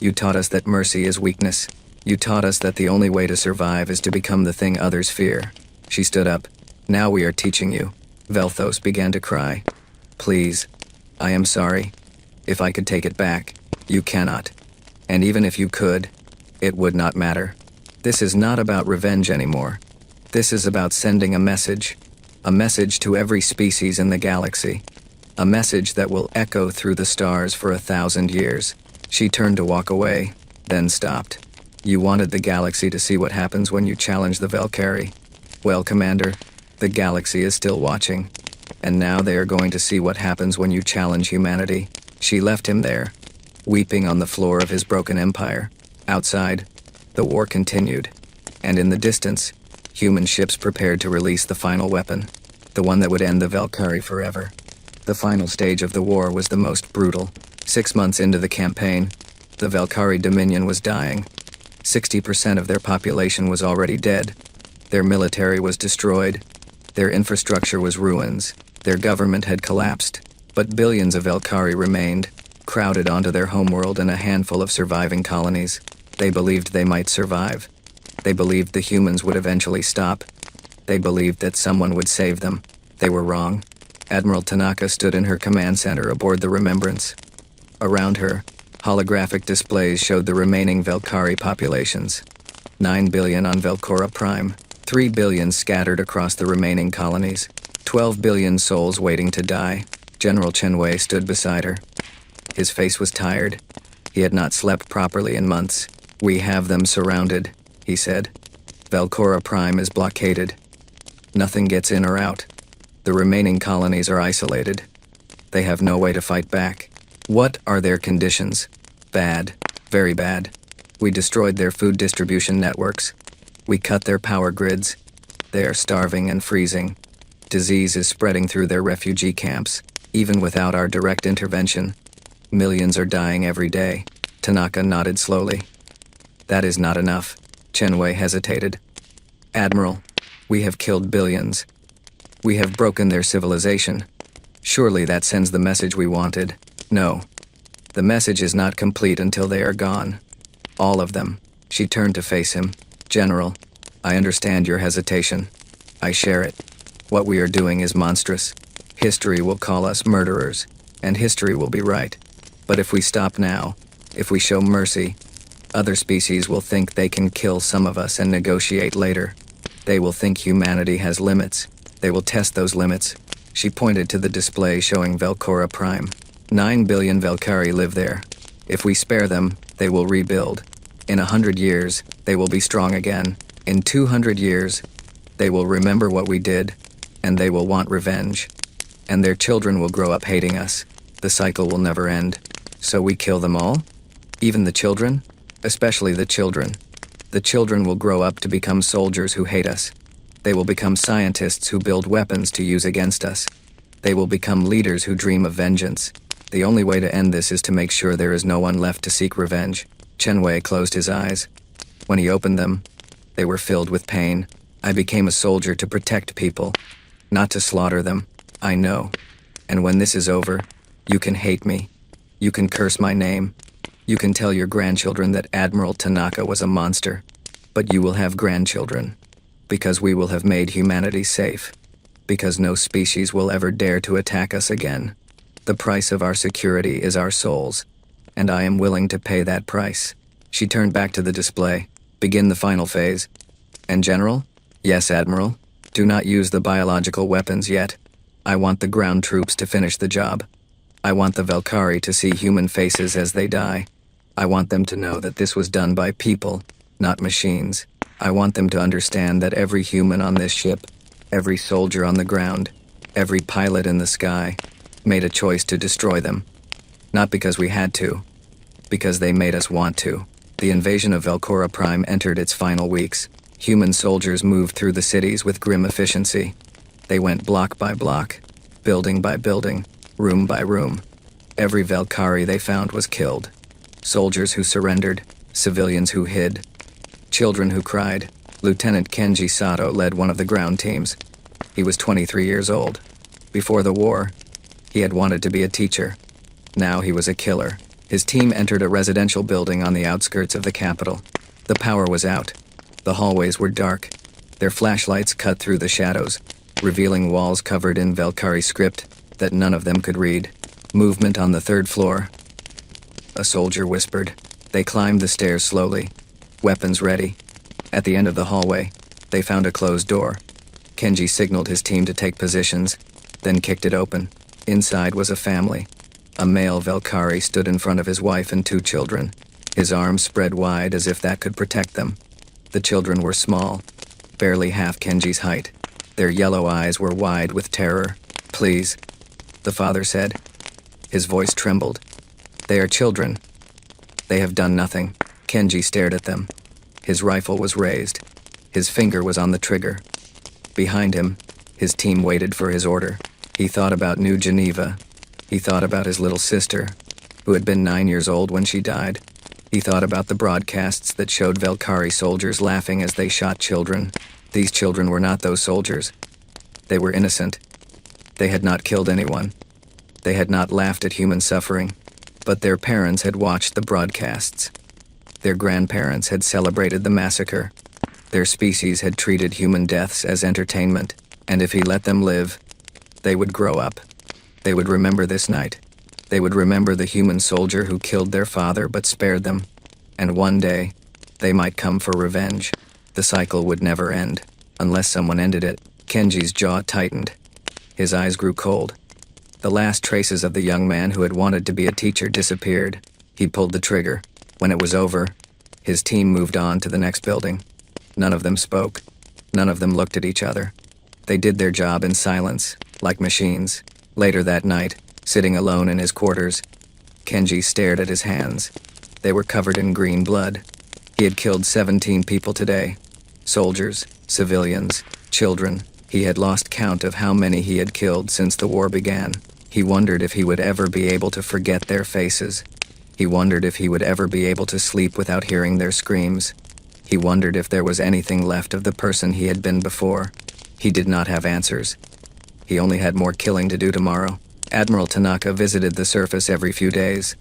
You taught us that mercy is weakness. You taught us that the only way to survive is to become the thing others fear." She stood up. "Now we are teaching you." Velthos began to cry. "Please. I am sorry. If I could take it back, you cannot. And even if you could, it would not matter. This is not about revenge anymore. This is about sending a message to every species in the galaxy. A message that will echo through the stars for 1,000 years. She turned to walk away, then stopped. "You wanted the galaxy to see what happens when you challenge the Valkyrie. Well, Commander, the galaxy is still watching. And now they are going to see what happens when you challenge humanity." She left him there, weeping on the floor of his broken empire. Outside, the war continued. And in the distance, human ships prepared to release the final weapon, the one that would end the Valkyrie forever. The final stage of the war was the most brutal. 6 months into the campaign, the Valkyrie Dominion was dying. 60% of their population was already dead. Their military was destroyed. Their infrastructure was ruins. Their government had collapsed. But billions of Valkyrie remained, crowded onto their homeworld in a handful of surviving colonies. They believed they might survive. They believed the humans would eventually stop. They believed that someone would save them. They were wrong. Admiral Tanaka stood in her command center aboard the Remembrance. Around her, holographic displays showed the remaining Valkyrie populations. 9 billion on Velcora Prime, 3 billion scattered across the remaining colonies, 12 billion souls waiting to die. General Chenwei stood beside her. His face was tired. He had not slept properly in months. "We have them surrounded," he said. "Velcora Prime is blockaded. Nothing gets in or out. The remaining colonies are isolated. They have no way to fight back." "What are their conditions?" "Bad. Very bad. We destroyed their food distribution networks. We cut their power grids. They are starving and freezing. Disease is spreading through their refugee camps. Even without our direct intervention, millions are dying every day. Tanaka nodded slowly. That is not enough. Chenwei hesitated. Admiral, we have killed billions. We have broken their civilization. Surely that sends the message we wanted. No. The message is not complete until they are gone. All of them. She turned to face him. General, I understand your hesitation. I share it. What we are doing is monstrous. History will call us murderers, and history will be right. But if we stop now, if we show mercy, other species will think they can kill some of us and negotiate later. They will think humanity has limits. They will test those limits. She pointed to the display showing Velcora Prime. 9 billion Velcari live there. If we spare them, they will rebuild. In 100 years, they will be strong again. In 200 years, they will remember what we did, and they will want revenge. And their children will grow up hating us. The cycle will never end. So we kill them all? Even the children? Especially the children. The children will grow up to become soldiers who hate us. They will become scientists who build weapons to use against us. They will become leaders who dream of vengeance. The only way to end this is to make sure there is no one left to seek revenge. Chenwei closed his eyes. When he opened them, they were filled with pain. I became a soldier to protect people, not to slaughter them. I know. And when this is over, you can hate me. You can curse my name. You can tell your grandchildren that Admiral Tanaka was a monster. But you will have grandchildren. Because we will have made humanity safe. Because no species will ever dare to attack us again. The price of our security is our souls. And I am willing to pay that price. She turned back to the display. Begin the final phase. And General? Yes, Admiral. Do not use the biological weapons yet. I want the ground troops to finish the job. I want the Velcari to see human faces as they die. I want them to know that this was done by people, not machines. I want them to understand that every human on this ship, every soldier on the ground, every pilot in the sky, made a choice to destroy them. Not because we had to, because they made us want to. The invasion of Velcora Prime entered its final weeks. Human soldiers moved through the cities with grim efficiency. They went block by block, building by building, room by room. Every Velcari they found was killed. Soldiers who surrendered, civilians who hid, children who cried. Lieutenant Kenji Sato led one of the ground teams. He was 23 years old. Before the war, he had wanted to be a teacher. Now he was a killer. His team entered a residential building on the outskirts of the capital. The power was out. The hallways were dark. Their flashlights cut through the shadows, revealing walls covered in Velcari script that none of them could read. Movement on the 3rd floor. A soldier whispered. They climbed the stairs slowly, weapons ready. At the end of the hallway, they found a closed door. Kenji signaled his team to take positions, then kicked it open. Inside was a family. A male Velcari stood in front of his wife and 2 children, his arms spread wide as if that could protect them. The children were small, barely half Kenji's height. Their yellow eyes were wide with terror. Please, the father said. His voice trembled. They are children. They have done nothing. Kenji stared at them. His rifle was raised. His finger was on the trigger. Behind him, his team waited for his order. He thought about New Geneva. He thought about his little sister, who had been 9 years old when she died. He thought about the broadcasts that showed Velcari soldiers laughing as they shot children. These children were not those soldiers. They were innocent. They had not killed anyone. They had not laughed at human suffering. But their parents had watched the broadcasts. Their grandparents had celebrated the massacre. Their species had treated human deaths as entertainment. And if he let them live, they would grow up. They would remember this night. They would remember the human soldier who killed their father but spared them. And one day, they might come for revenge. The cycle would never end, unless someone ended it. Kenji's jaw tightened. His eyes grew cold. The last traces of the young man who had wanted to be a teacher disappeared. He pulled the trigger. When it was over, his team moved on to the next building. None of them spoke. None of them looked at each other. They did their job in silence, like machines. Later that night, sitting alone in his quarters, Kenji stared at his hands. They were covered in green blood. He had killed 17 people today. Soldiers, civilians, children. He had lost count of how many he had killed since the war began. He wondered if he would ever be able to forget their faces. He wondered if he would ever be able to sleep without hearing their screams. He wondered if there was anything left of the person he had been before. He did not have answers. He only had more killing to do tomorrow. Admiral Tanaka visited the surface every few days.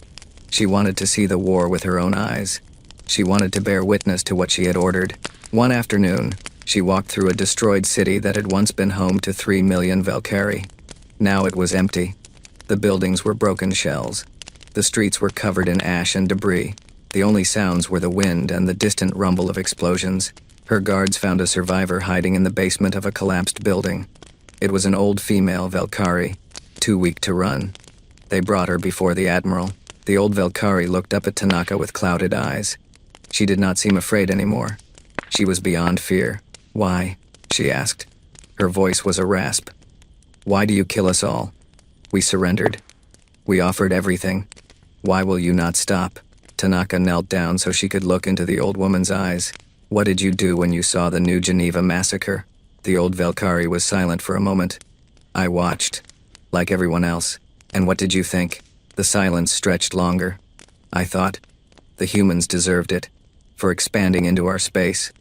She wanted to see the war with her own eyes. She wanted to bear witness to what she had ordered. One afternoon, she walked through a destroyed city that had once been home to 3 million Valkyrie. Now it was empty. The buildings were broken shells. The streets were covered in ash and debris. The only sounds were the wind and the distant rumble of explosions. Her guards found a survivor hiding in the basement of a collapsed building. It was an old female Valkyrie, too weak to run. They brought her before the Admiral. The old Valkyrie looked up at Tanaka with clouded eyes. She did not seem afraid anymore. She was beyond fear. "Why?" she asked. Her voice was a rasp. "Why do you kill us all? We surrendered. We offered everything. Why will you not stop?" Tanaka knelt down so she could look into the old woman's eyes. "What did you do when you saw the New Geneva massacre?" The old Valkyrie was silent for a moment. "I watched, like everyone else. And what did you think?" The silence stretched longer. "I thought, the humans deserved it. For expanding into our space.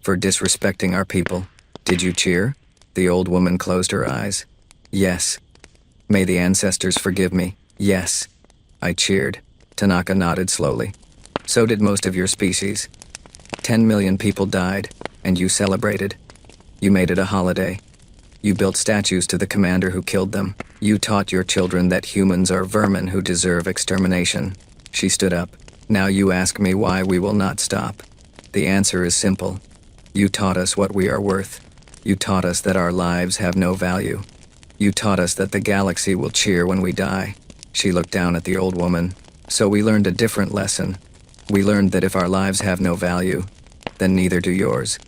For disrespecting our people. Did you cheer?" The old woman closed her eyes. "Yes. May the ancestors forgive me. Yes. I cheered." Tanaka nodded slowly. "So did most of your species. 10 million people died, and you celebrated. You made it a holiday. You built statues to the commander who killed them. You taught your children that humans are vermin who deserve extermination." She stood up. "Now you ask me why we will not stop. The answer is simple. You taught us what we are worth. You taught us that our lives have no value. You taught us that the galaxy will cheer when we die." She looked down at the old woman. "So we learned a different lesson. We learned that if our lives have no value, then neither do yours.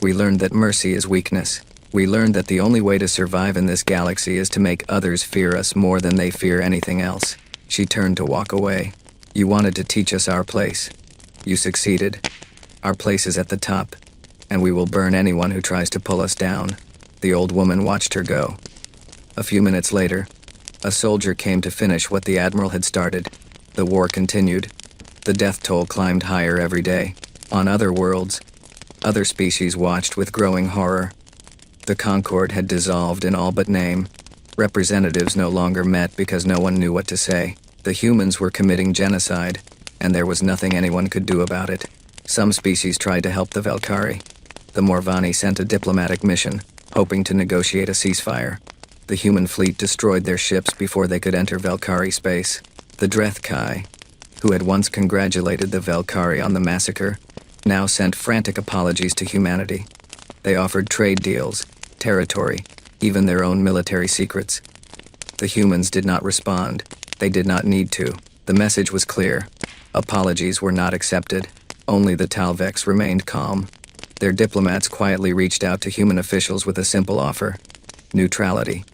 We learned that mercy is weakness. We learned that the only way to survive in this galaxy is to make others fear us more than they fear anything else." She turned to walk away. "You wanted to teach us our place. You succeeded. Our place is at the top, and we will burn anyone who tries to pull us down." The old woman watched her go. A few minutes later, a soldier came to finish what the Admiral had started. The war continued. The death toll climbed higher every day. On other worlds, other species watched with growing horror. The Concord had dissolved in all but name. Representatives no longer met because no one knew what to say. The humans were committing genocide, and there was nothing anyone could do about it. Some species tried to help the Valkyrie. The Morvani sent a diplomatic mission, hoping to negotiate a ceasefire. The human fleet destroyed their ships before they could enter Valkyrie space. The Drethkai, who had once congratulated the Valkyrie on the massacre, now sent frantic apologies to humanity. They offered trade deals, territory, even their own military secrets. The humans did not respond. They did not need to. The message was clear. Apologies were not accepted. Only the Talvex remained calm. Their diplomats quietly reached out to human officials with a simple offer: neutrality.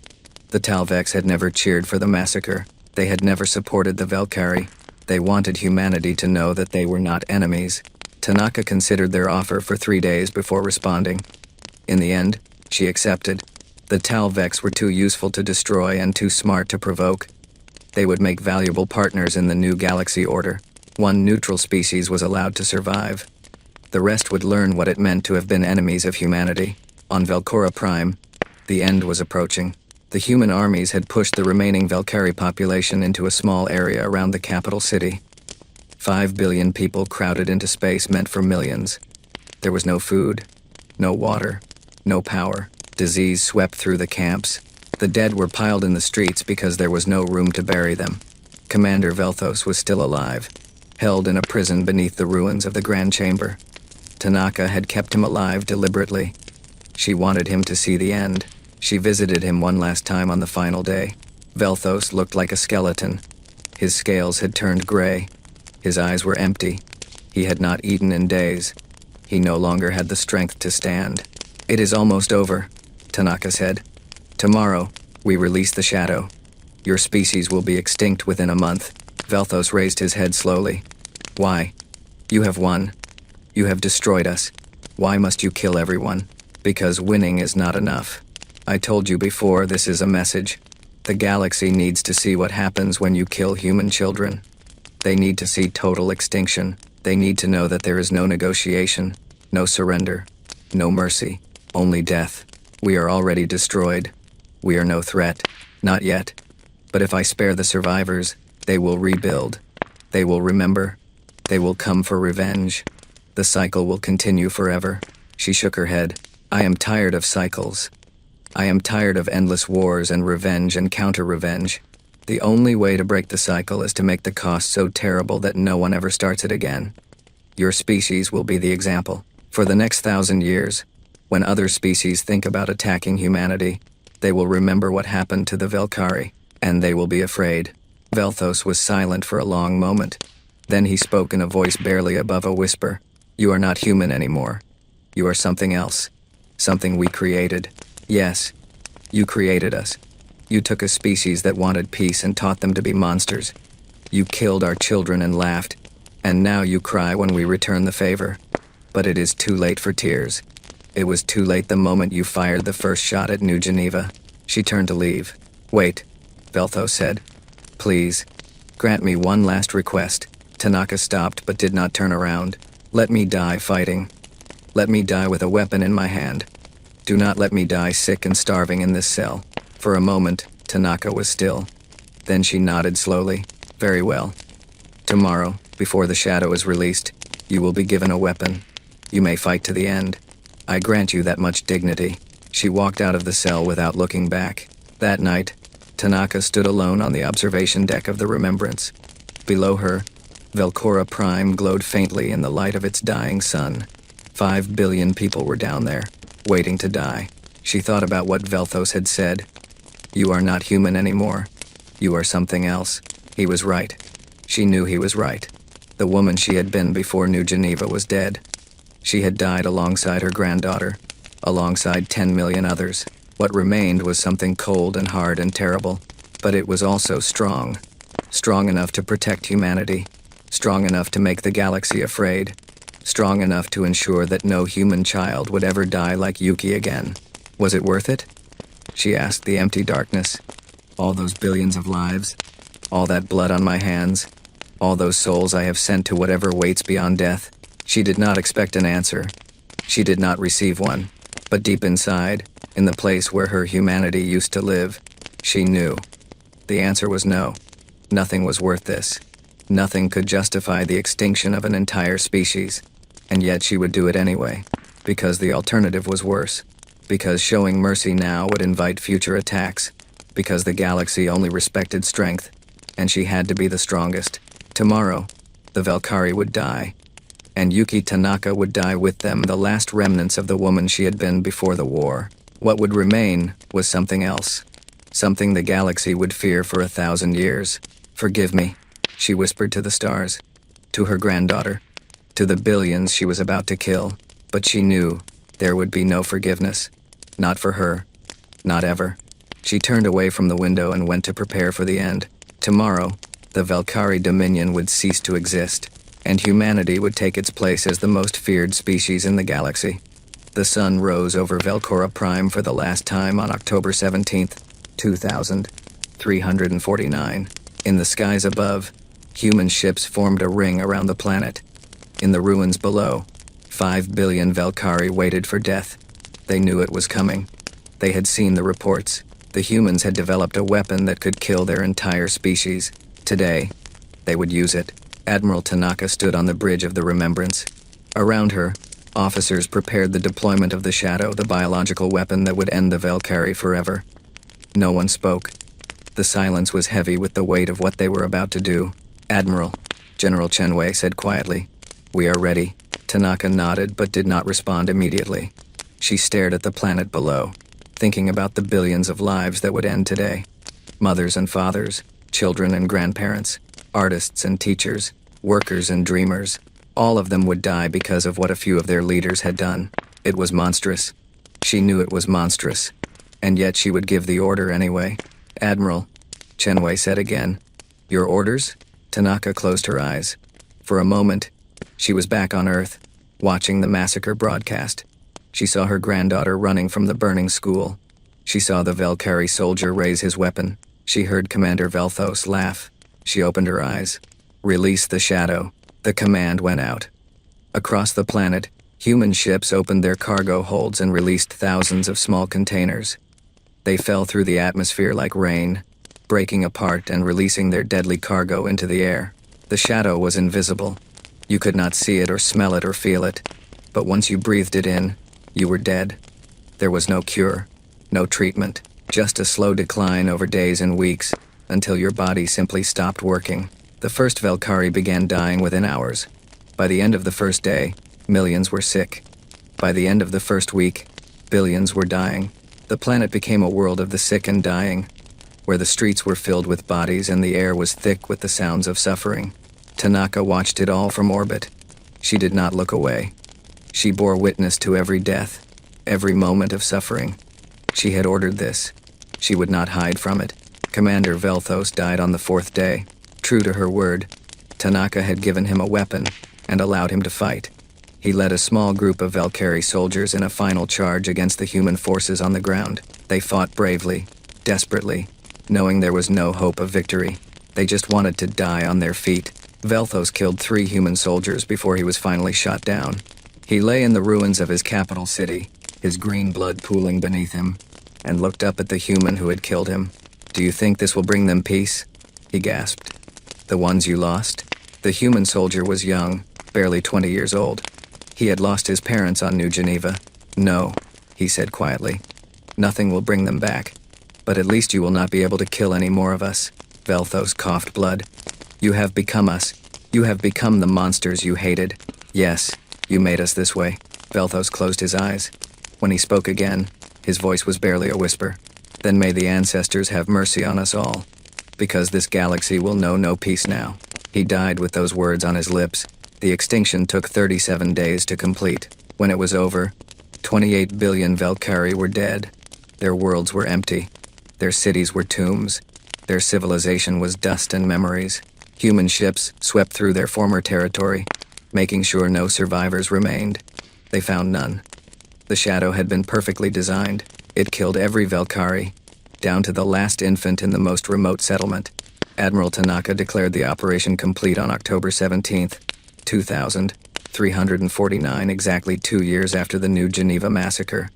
The Talvex had never cheered for the massacre. They had never supported the Valkyrie. They wanted humanity to know that they were not enemies. Tanaka considered their offer for 3 days before responding. In the end, she accepted. The Talvex were too useful to destroy and too smart to provoke. They would make valuable partners in the new galaxy order. One neutral species was allowed to survive. The rest would learn what it meant to have been enemies of humanity. On Velcora Prime, the end was approaching. The human armies had pushed the remaining Valkyrie population into a small area around the capital city. 5 billion people crowded into space meant for millions. There was no food, no water, no power. Disease swept through the camps. The dead were piled in the streets because there was no room to bury them. Commander Velthos was still alive, held in a prison beneath the ruins of the Grand Chamber. Tanaka had kept him alive deliberately. She wanted him to see the end. She visited him one last time on the final day. Velthos looked like a skeleton. His scales had turned gray. His eyes were empty. He had not eaten in days. He no longer had the strength to stand. "It is almost over," Tanaka said. "Tomorrow, we release the shadow. Your species will be extinct within a month." Velthos raised his head slowly. "Why? You have won. You have destroyed us. Why must you kill everyone? Because winning is not enough. I told you before, this is a message. The galaxy needs to see what happens when you kill human children. They need to see total extinction. They need to know that there is no negotiation, no surrender, no mercy, only death. We are already destroyed. We are no threat. Not yet. But if I spare the survivors, they will rebuild. They will remember. They will come for revenge. The cycle will continue forever. She shook her head. I am tired of cycles. I am tired of endless wars and revenge and counter-revenge. The only way to break the cycle is to make the cost so terrible that no one ever starts it again. Your species will be the example. For the next 1,000 years, when other species think about attacking humanity, they will remember what happened to the Velkari, and they will be afraid. Velthos was silent for a long moment. Then he spoke in a voice barely above a whisper. You are not human anymore. You are something else. Something we created. Yes, you created us. You took a species that wanted peace and taught them to be monsters. You killed our children and laughed, and now you cry when we return the favor. But it is too late for tears. It was too late the moment you fired the first shot at New Geneva. She turned to leave. Wait, Velthos said. Please, grant me one last request. Tanaka stopped but did not turn around. Let me die fighting. Let me die with a weapon in my hand. Do not let me die sick and starving in this cell. For a moment, Tanaka was still. Then she nodded slowly. Very well. Tomorrow, before the shadow is released, you will be given a weapon. You may fight to the end. I grant you that much dignity. She walked out of the cell without looking back. That night, Tanaka stood alone on the observation deck of the Remembrance. Below her, Velcora Prime glowed faintly in the light of its dying sun. 5 billion people were down there, waiting to die. She thought about what Velthos had said. You are not human anymore. You are something else. He was right. She knew he was right. The woman she had been before New Geneva was dead. She had died alongside her granddaughter, alongside 10 million others. What remained was something cold and hard and terrible, but it was also strong. Strong enough to protect humanity. Strong enough to make the galaxy afraid. Strong enough to ensure that no human child would ever die like Yuki again. Was it worth it? She asked the empty darkness. All those billions of lives, all that blood on my hands, all those souls I have sent to whatever waits beyond death. She did not expect an answer. She did not receive one. But deep inside, in the place where her humanity used to live, she knew. The answer was no. Nothing was worth this. Nothing could justify the extinction of an entire species. And yet she would do it anyway, because the alternative was worse. Because showing mercy now would invite future attacks. Because the galaxy only respected strength, and she had to be the strongest. Tomorrow, the Velkari would die. And Yuki Tanaka would die with them, the last remnants of the woman she had been before the war. What would remain was something else. Something the galaxy would fear for 1,000 years. Forgive me, she whispered to the stars. To her granddaughter. To the billions she was about to kill. But she knew there would be no forgiveness. Not for her. Not ever. She turned away from the window and went to prepare for the end. Tomorrow, the Velkari Dominion would cease to exist, and humanity would take its place as the most feared species in the galaxy. The sun rose over Velcora Prime for the last time on October 17th, 2349. In the skies above, human ships formed a ring around the planet. In the ruins below, 5 billion Velkari waited for death. They knew it was coming. They had seen the reports. The humans had developed a weapon that could kill their entire species. Today, they would use it. Admiral Tanaka stood on the bridge of the Remembrance. Around her, officers prepared the deployment of the Shadow, the biological weapon that would end the Velkari forever. No one spoke. The silence was heavy with the weight of what they were about to do. Admiral, General Chenwei said quietly. We are ready. Tanaka nodded but did not respond immediately. She stared at the planet below, thinking about the billions of lives that would end today. Mothers and fathers, children and grandparents, artists and teachers, workers and dreamers. All of them would die because of what a few of their leaders had done. It was monstrous. She knew it was monstrous. And yet she would give the order anyway. Admiral, Chenwei said again. Your orders? Tanaka closed her eyes. For a moment, she was back on Earth, watching the massacre broadcast. She saw her granddaughter running from the burning school. She saw the Velkari soldier raise his weapon. She heard Commander Velthos laugh. She opened her eyes. Release the shadow. The command went out. Across the planet, human ships opened their cargo holds and released thousands of small containers. They fell through the atmosphere like rain, breaking apart and releasing their deadly cargo into the air. The shadow was invisible. You could not see it or smell it or feel it, but once you breathed it in, you were dead. There was no cure, no treatment, just a slow decline over days and weeks, until your body simply stopped working. The first Valkyrie began dying within hours. By the end of the first day, millions were sick. By the end of the first week, billions were dying. The planet became a world of the sick and dying, where the streets were filled with bodies and the air was thick with the sounds of suffering. Tanaka watched it all from orbit. She did not look away. She bore witness to every death, every moment of suffering. She had ordered this. She would not hide from it. Commander Velthos died on the fourth day. True to her word, Tanaka had given him a weapon and allowed him to fight. He led a small group of Valkyrie soldiers in a final charge against the human forces on the ground. They fought bravely, desperately, knowing there was no hope of victory. They just wanted to die on their feet. Velthos killed 3 human soldiers before he was finally shot down. He lay in the ruins of his capital city, his green blood pooling beneath him, and looked up at the human who had killed him. "Do you think this will bring them peace?" he gasped. "The ones you lost?" The human soldier was young, barely 20 years old. He had lost his parents on New Geneva. "No," he said quietly. "Nothing will bring them back. But at least you will not be able to kill any more of us." Velthos coughed blood. "You have become us. You have become the monsters you hated. Yes, you made us this way." Velthos closed his eyes. When he spoke again, his voice was barely a whisper. "Then may the ancestors have mercy on us all, because this galaxy will know no peace now." He died with those words on his lips. The extinction took 37 days to complete. When it was over, 28 billion Valkyrie were dead. Their worlds were empty. Their cities were tombs. Their civilization was dust and memories. Human ships swept through their former territory, making sure no survivors remained. They found none. The shadow had been perfectly designed. It killed every Valkyrie, down to the last infant in the most remote settlement. Admiral Tanaka declared the operation complete on October 17th, 2349, exactly 2 years after the New Geneva massacre.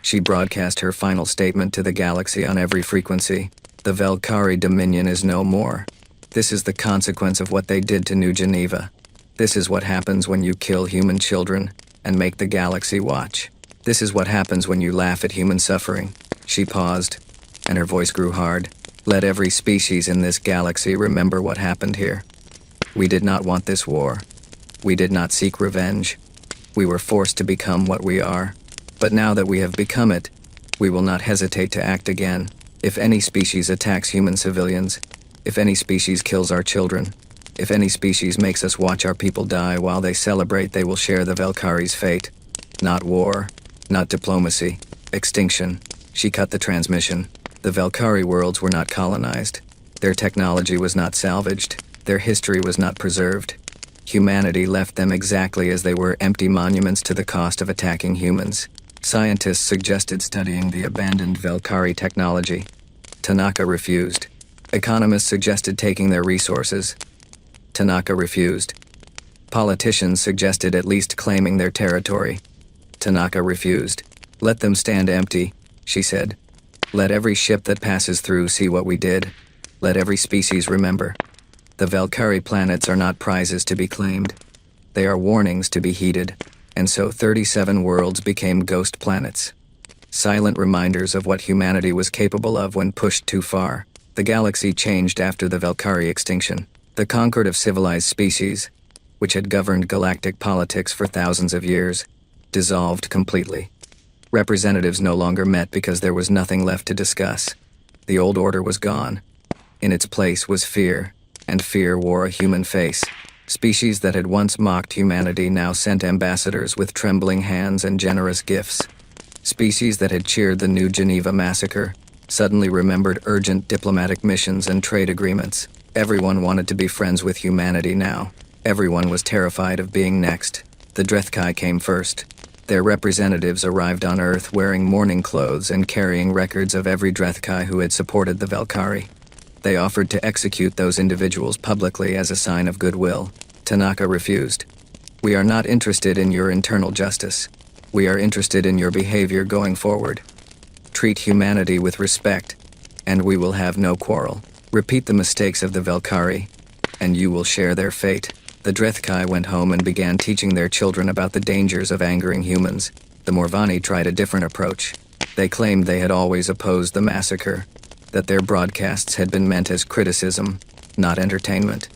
She broadcast her final statement to the galaxy on every frequency. "The Valkyrie Dominion is no more. This is the consequence of what they did to New Geneva. This is what happens when you kill human children and make the galaxy watch. This is what happens when you laugh at human suffering." She paused, and her voice grew hard. "Let every species in this galaxy remember what happened here. We did not want this war. We did not seek revenge. We were forced to become what we are. But now that we have become it, we will not hesitate to act again. If any species attacks human civilians, if any species kills our children, if any species makes us watch our people die while they celebrate, they will share the Valkyrie's fate. Not war, not diplomacy, extinction." She cut the transmission. The Valkyrie worlds were not colonized. Their technology was not salvaged. Their history was not preserved. Humanity left them exactly as they were, empty monuments to the cost of attacking humans. Scientists suggested studying the abandoned Valkyrie technology. Tanaka refused. Economists suggested taking their resources. Tanaka refused. Politicians suggested at least claiming their territory. Tanaka refused. "Let them stand empty," she said. "Let every ship that passes through see what we did. Let every species remember. The Valkyrie planets are not prizes to be claimed. They are warnings to be heeded." And so 37 worlds became ghost planets. Silent reminders of what humanity was capable of when pushed too far. The galaxy changed after the Valkyrie extinction. The concord of civilized species, which had governed galactic politics for thousands of years, dissolved completely. Representatives no longer met because there was nothing left to discuss. The old order was gone. In its place was fear, and fear wore a human face. Species that had once mocked humanity now sent ambassadors with trembling hands and generous gifts. Species that had cheered the New Geneva massacre suddenly remembered urgent diplomatic missions and trade agreements. Everyone wanted to be friends with humanity now. Everyone was terrified of being next. The Drethkai came first. Their representatives arrived on Earth wearing mourning clothes and carrying records of every Drethkai who had supported the Valkyrie. They offered to execute those individuals publicly as a sign of goodwill. Tanaka refused. "We are not interested in your internal justice. We are interested in your behavior going forward. Treat humanity with respect, and we will have no quarrel. Repeat the mistakes of the Valkyrie, and you will share their fate." The Drethkai went home and began teaching their children about the dangers of angering humans. The Morvani tried a different approach. They claimed they had always opposed the massacre, that their broadcasts had been meant as criticism, not entertainment.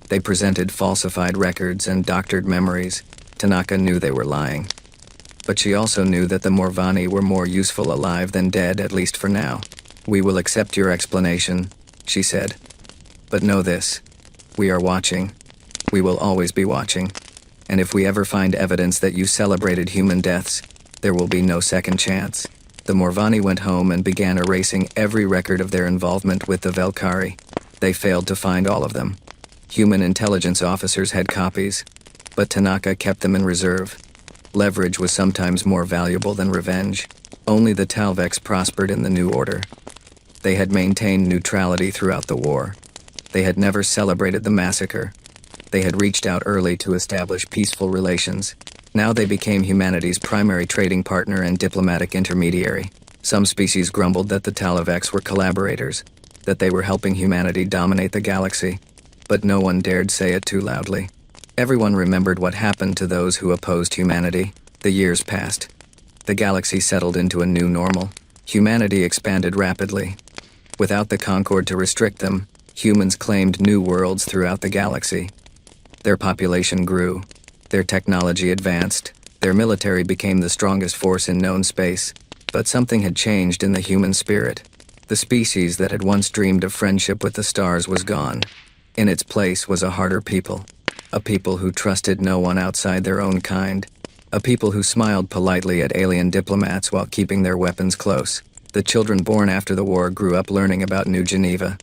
They presented falsified records and doctored memories. Tanaka knew they were lying. But she also knew that the Morvani were more useful alive than dead, at least for now. "We will accept your explanation," she said. "But know this. We are watching. We will always be watching. And if we ever find evidence that you celebrated human deaths, there will be no second chance." The Morvani went home and began erasing every record of their involvement with the Valkyrie. They failed to find all of them. Human intelligence officers had copies, but Tanaka kept them in reserve. Leverage was sometimes more valuable than revenge. Only the Talvex prospered in the New Order. They had maintained neutrality throughout the war. They had never celebrated the massacre. They had reached out early to establish peaceful relations. Now they became humanity's primary trading partner and diplomatic intermediary. Some species grumbled that the Talavex were collaborators, that they were helping humanity dominate the galaxy, but no one dared say it too loudly. Everyone remembered what happened to those who opposed humanity. The years passed. The galaxy settled into a new normal. Humanity expanded rapidly. Without the Concord to restrict them, humans claimed new worlds throughout the galaxy. Their population grew. Their technology advanced. Their military became the strongest force in known space. But something had changed in the human spirit. The species that had once dreamed of friendship with the stars was gone. In its place was a harder people. A people who trusted no one outside their own kind. A people who smiled politely at alien diplomats while keeping their weapons close. The children born after the war grew up learning about New Geneva.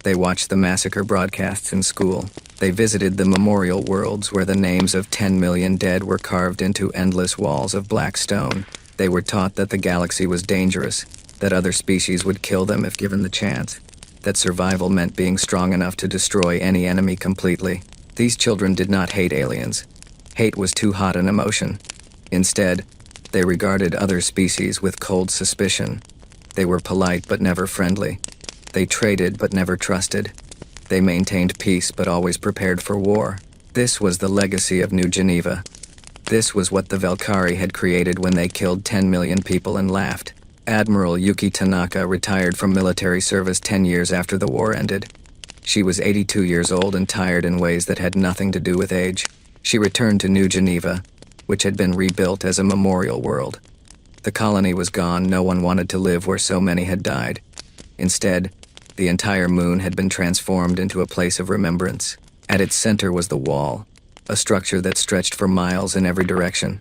They watched the massacre broadcasts in school. They visited the memorial worlds where the names of 10 million dead were carved into endless walls of black stone. They were taught that the galaxy was dangerous, that other species would kill them if given the chance, that survival meant being strong enough to destroy any enemy completely. These children did not hate aliens. Hate was too hot an emotion. Instead, they regarded other species with cold suspicion. They were polite but never friendly. They traded but never trusted. They maintained peace but always prepared for war. This was the legacy of New Geneva. This was what the Valkyrie had created when they killed 10 million people and laughed. Admiral Yuki Tanaka retired from military service 10 years after the war ended. She was 82 years old and tired in ways that had nothing to do with age. She returned to New Geneva, which had been rebuilt as a memorial world. The colony was gone. No one wanted to live where so many had died. Instead, the entire moon had been transformed into a place of remembrance. At its center was the wall, a structure that stretched for miles in every direction.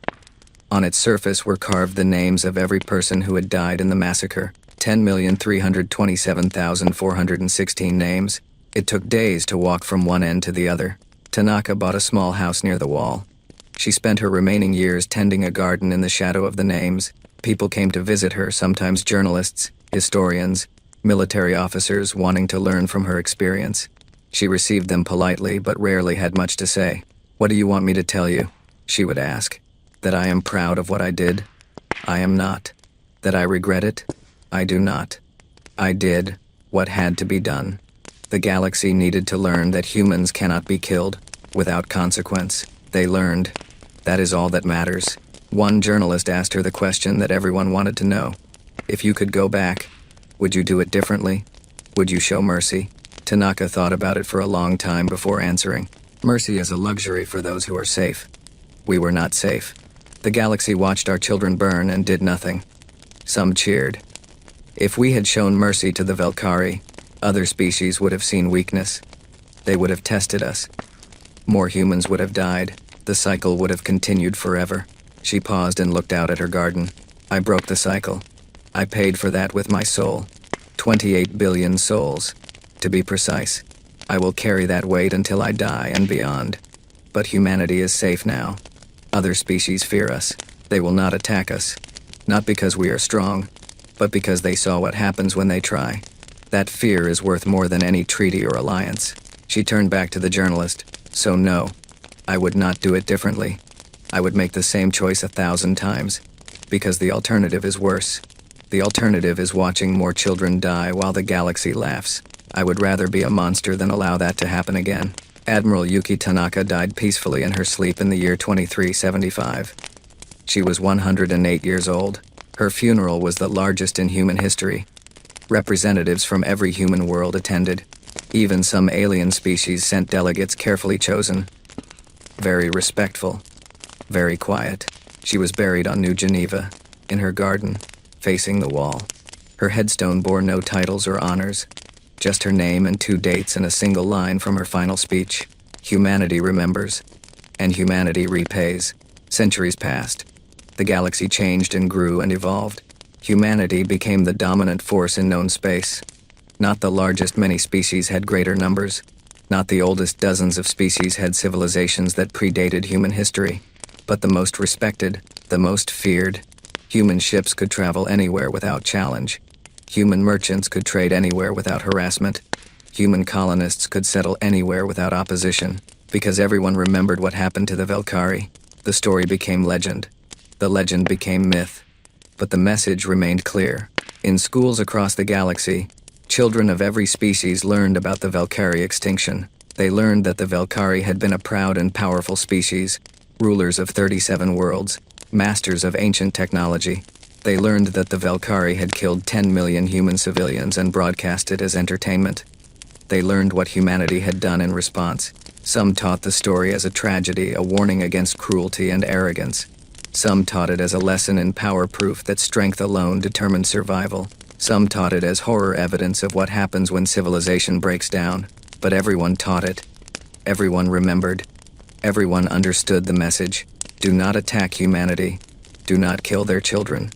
On its surface were carved the names of every person who had died in the massacre, 10,327,416 names. It took days to walk from one end to the other. Tanaka bought a small house near the wall. She spent her remaining years tending a garden in the shadow of the names. People came to visit her, sometimes journalists, historians, military officers wanting to learn from her experience. She received them politely, but rarely had much to say. "What do you want me to tell you?" she would ask. "That I am proud of what I did? I am not. That I regret it? I do not. I did what had to be done. The galaxy needed to learn that humans cannot be killed without consequence. They learned. That is all that matters." One journalist asked her the question that everyone wanted to know. "If you could go back, would you do it differently? Would you show mercy?" Tanaka thought about it for a long time before answering. Mercy is a luxury for those who are safe. We were not safe. The galaxy watched our children burn and did nothing. Some cheered. If we had shown mercy to the Valkyrie, other species would have seen weakness. They would have tested us. More humans would have died. The cycle would have continued forever. She paused and looked out at her garden. I broke the cycle. I paid for that with my soul. 28 billion souls, to be precise. I will carry that weight until I die and beyond. But humanity is safe now. Other species fear us. They will not attack us. Not because we are strong, but because they saw what happens when they try. That fear is worth more than any treaty or alliance. She turned back to the journalist. So no, I would not do it differently. I would make the same choice 1,000 times. Because the alternative is worse. The alternative is watching more children die while the galaxy laughs. I would rather be a monster than allow that to happen again. Admiral Yuki Tanaka died peacefully in her sleep in the year 2375. She was 108 years old. Her funeral was the largest in human history. Representatives from every human world attended. Even some alien species sent delegates carefully chosen. Very respectful. Very quiet. She was buried on New Geneva, in her garden, facing the wall. Her headstone bore no titles or honors. Just her name and 2 dates and a single line from her final speech. Humanity remembers. And humanity repays. Centuries passed. The galaxy changed and grew and evolved. Humanity became the dominant force in known space. Not the largest many species had greater numbers. Not the oldest dozens of species had civilizations that predated human history. But the most respected, the most feared. Human ships could travel anywhere without challenge. Human merchants could trade anywhere without harassment. Human colonists could settle anywhere without opposition. Because everyone remembered what happened to the Valkyrie, the story became legend. The legend became myth. But the message remained clear. In schools across the galaxy, children of every species learned about the Valkyrie extinction. They learned that the Valkyrie had been a proud and powerful species, rulers of 37 worlds, masters of ancient technology. They learned that the Valkyrie had killed 10 million human civilians and broadcast it as entertainment. They learned what humanity had done in response. Some taught the story as a tragedy, a warning against cruelty and arrogance. Some taught it as a lesson in power proof that strength alone determined survival. Some taught it as horror evidence of what happens when civilization breaks down. But everyone taught it. Everyone remembered. Everyone understood the message. Do not attack humanity. Do not kill their children.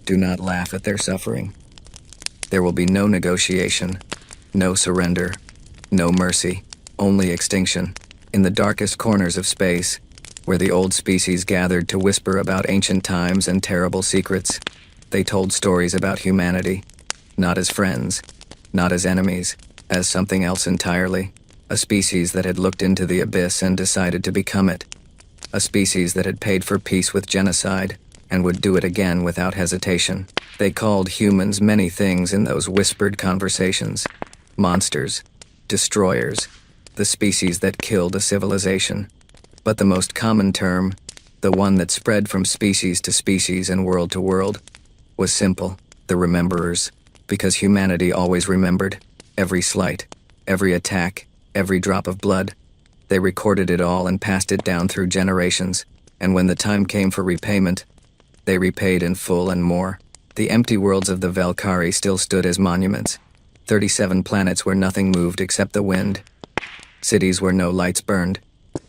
Do not laugh at their suffering. There will be no negotiation, no surrender, no mercy, only extinction. In the darkest corners of space, where the old species gathered to whisper about ancient times and terrible secrets, they told stories about humanity, not as friends, not as enemies, as something else entirely, a species that had looked into the abyss and decided to become it, a species that had paid for peace with genocide, and would do it again without hesitation. They called humans many things in those whispered conversations. Monsters, destroyers, the species that killed a civilization. But the most common term, the one that spread from species to species and world to world, was simple: the rememberers. Because humanity always remembered. Every slight, every attack, every drop of blood. They recorded it all and passed it down through generations, and when the time came for repayment, they repaid in full and more. The empty worlds of the Valkyrie still stood as monuments. 37 planets where nothing moved except the wind. Cities where no lights burned.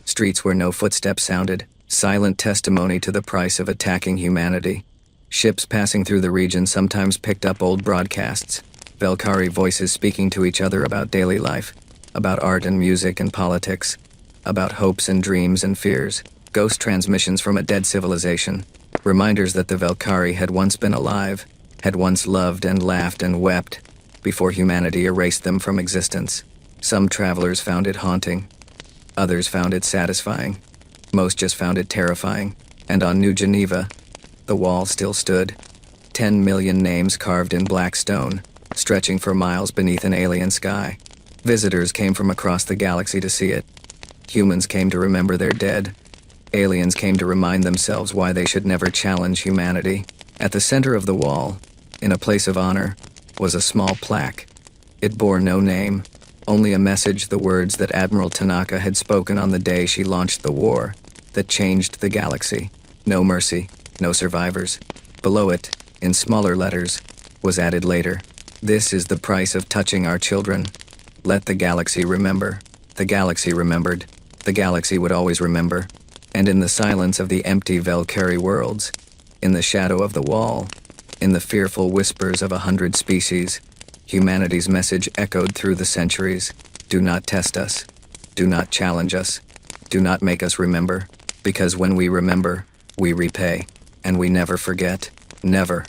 Streets where no footsteps sounded. Silent testimony to the price of attacking humanity. Ships passing through the region sometimes picked up old broadcasts. Valkyrie voices speaking to each other about daily life. About art and music and politics. About hopes and dreams and fears. Ghost transmissions from a dead civilization. Reminders that the Valkyrie had once been alive, had once loved and laughed and wept, before humanity erased them from existence. Some travelers found it haunting. Others found it satisfying. Most just found it terrifying. And on New Geneva, the wall still stood. 10 million names carved in black stone, stretching for miles beneath an alien sky. Visitors came from across the galaxy to see it. Humans came to remember their dead. Aliens came to remind themselves why they should never challenge humanity. At the center of the wall, in a place of honor, was a small plaque. It bore no name, only a message, the words that Admiral Tanaka had spoken on the day she launched the war that changed the galaxy. No mercy, no survivors. Below it, in smaller letters, was added later, "This is the price of touching our children. Let the galaxy remember." The galaxy remembered. The galaxy would always remember. And in the silence of the empty Valkyrie worlds, in the shadow of the wall, in the fearful whispers of 100 species, humanity's message echoed through the centuries. Do not test us. Do not challenge us. Do not make us remember. Because when we remember, we repay. And we never forget. Never.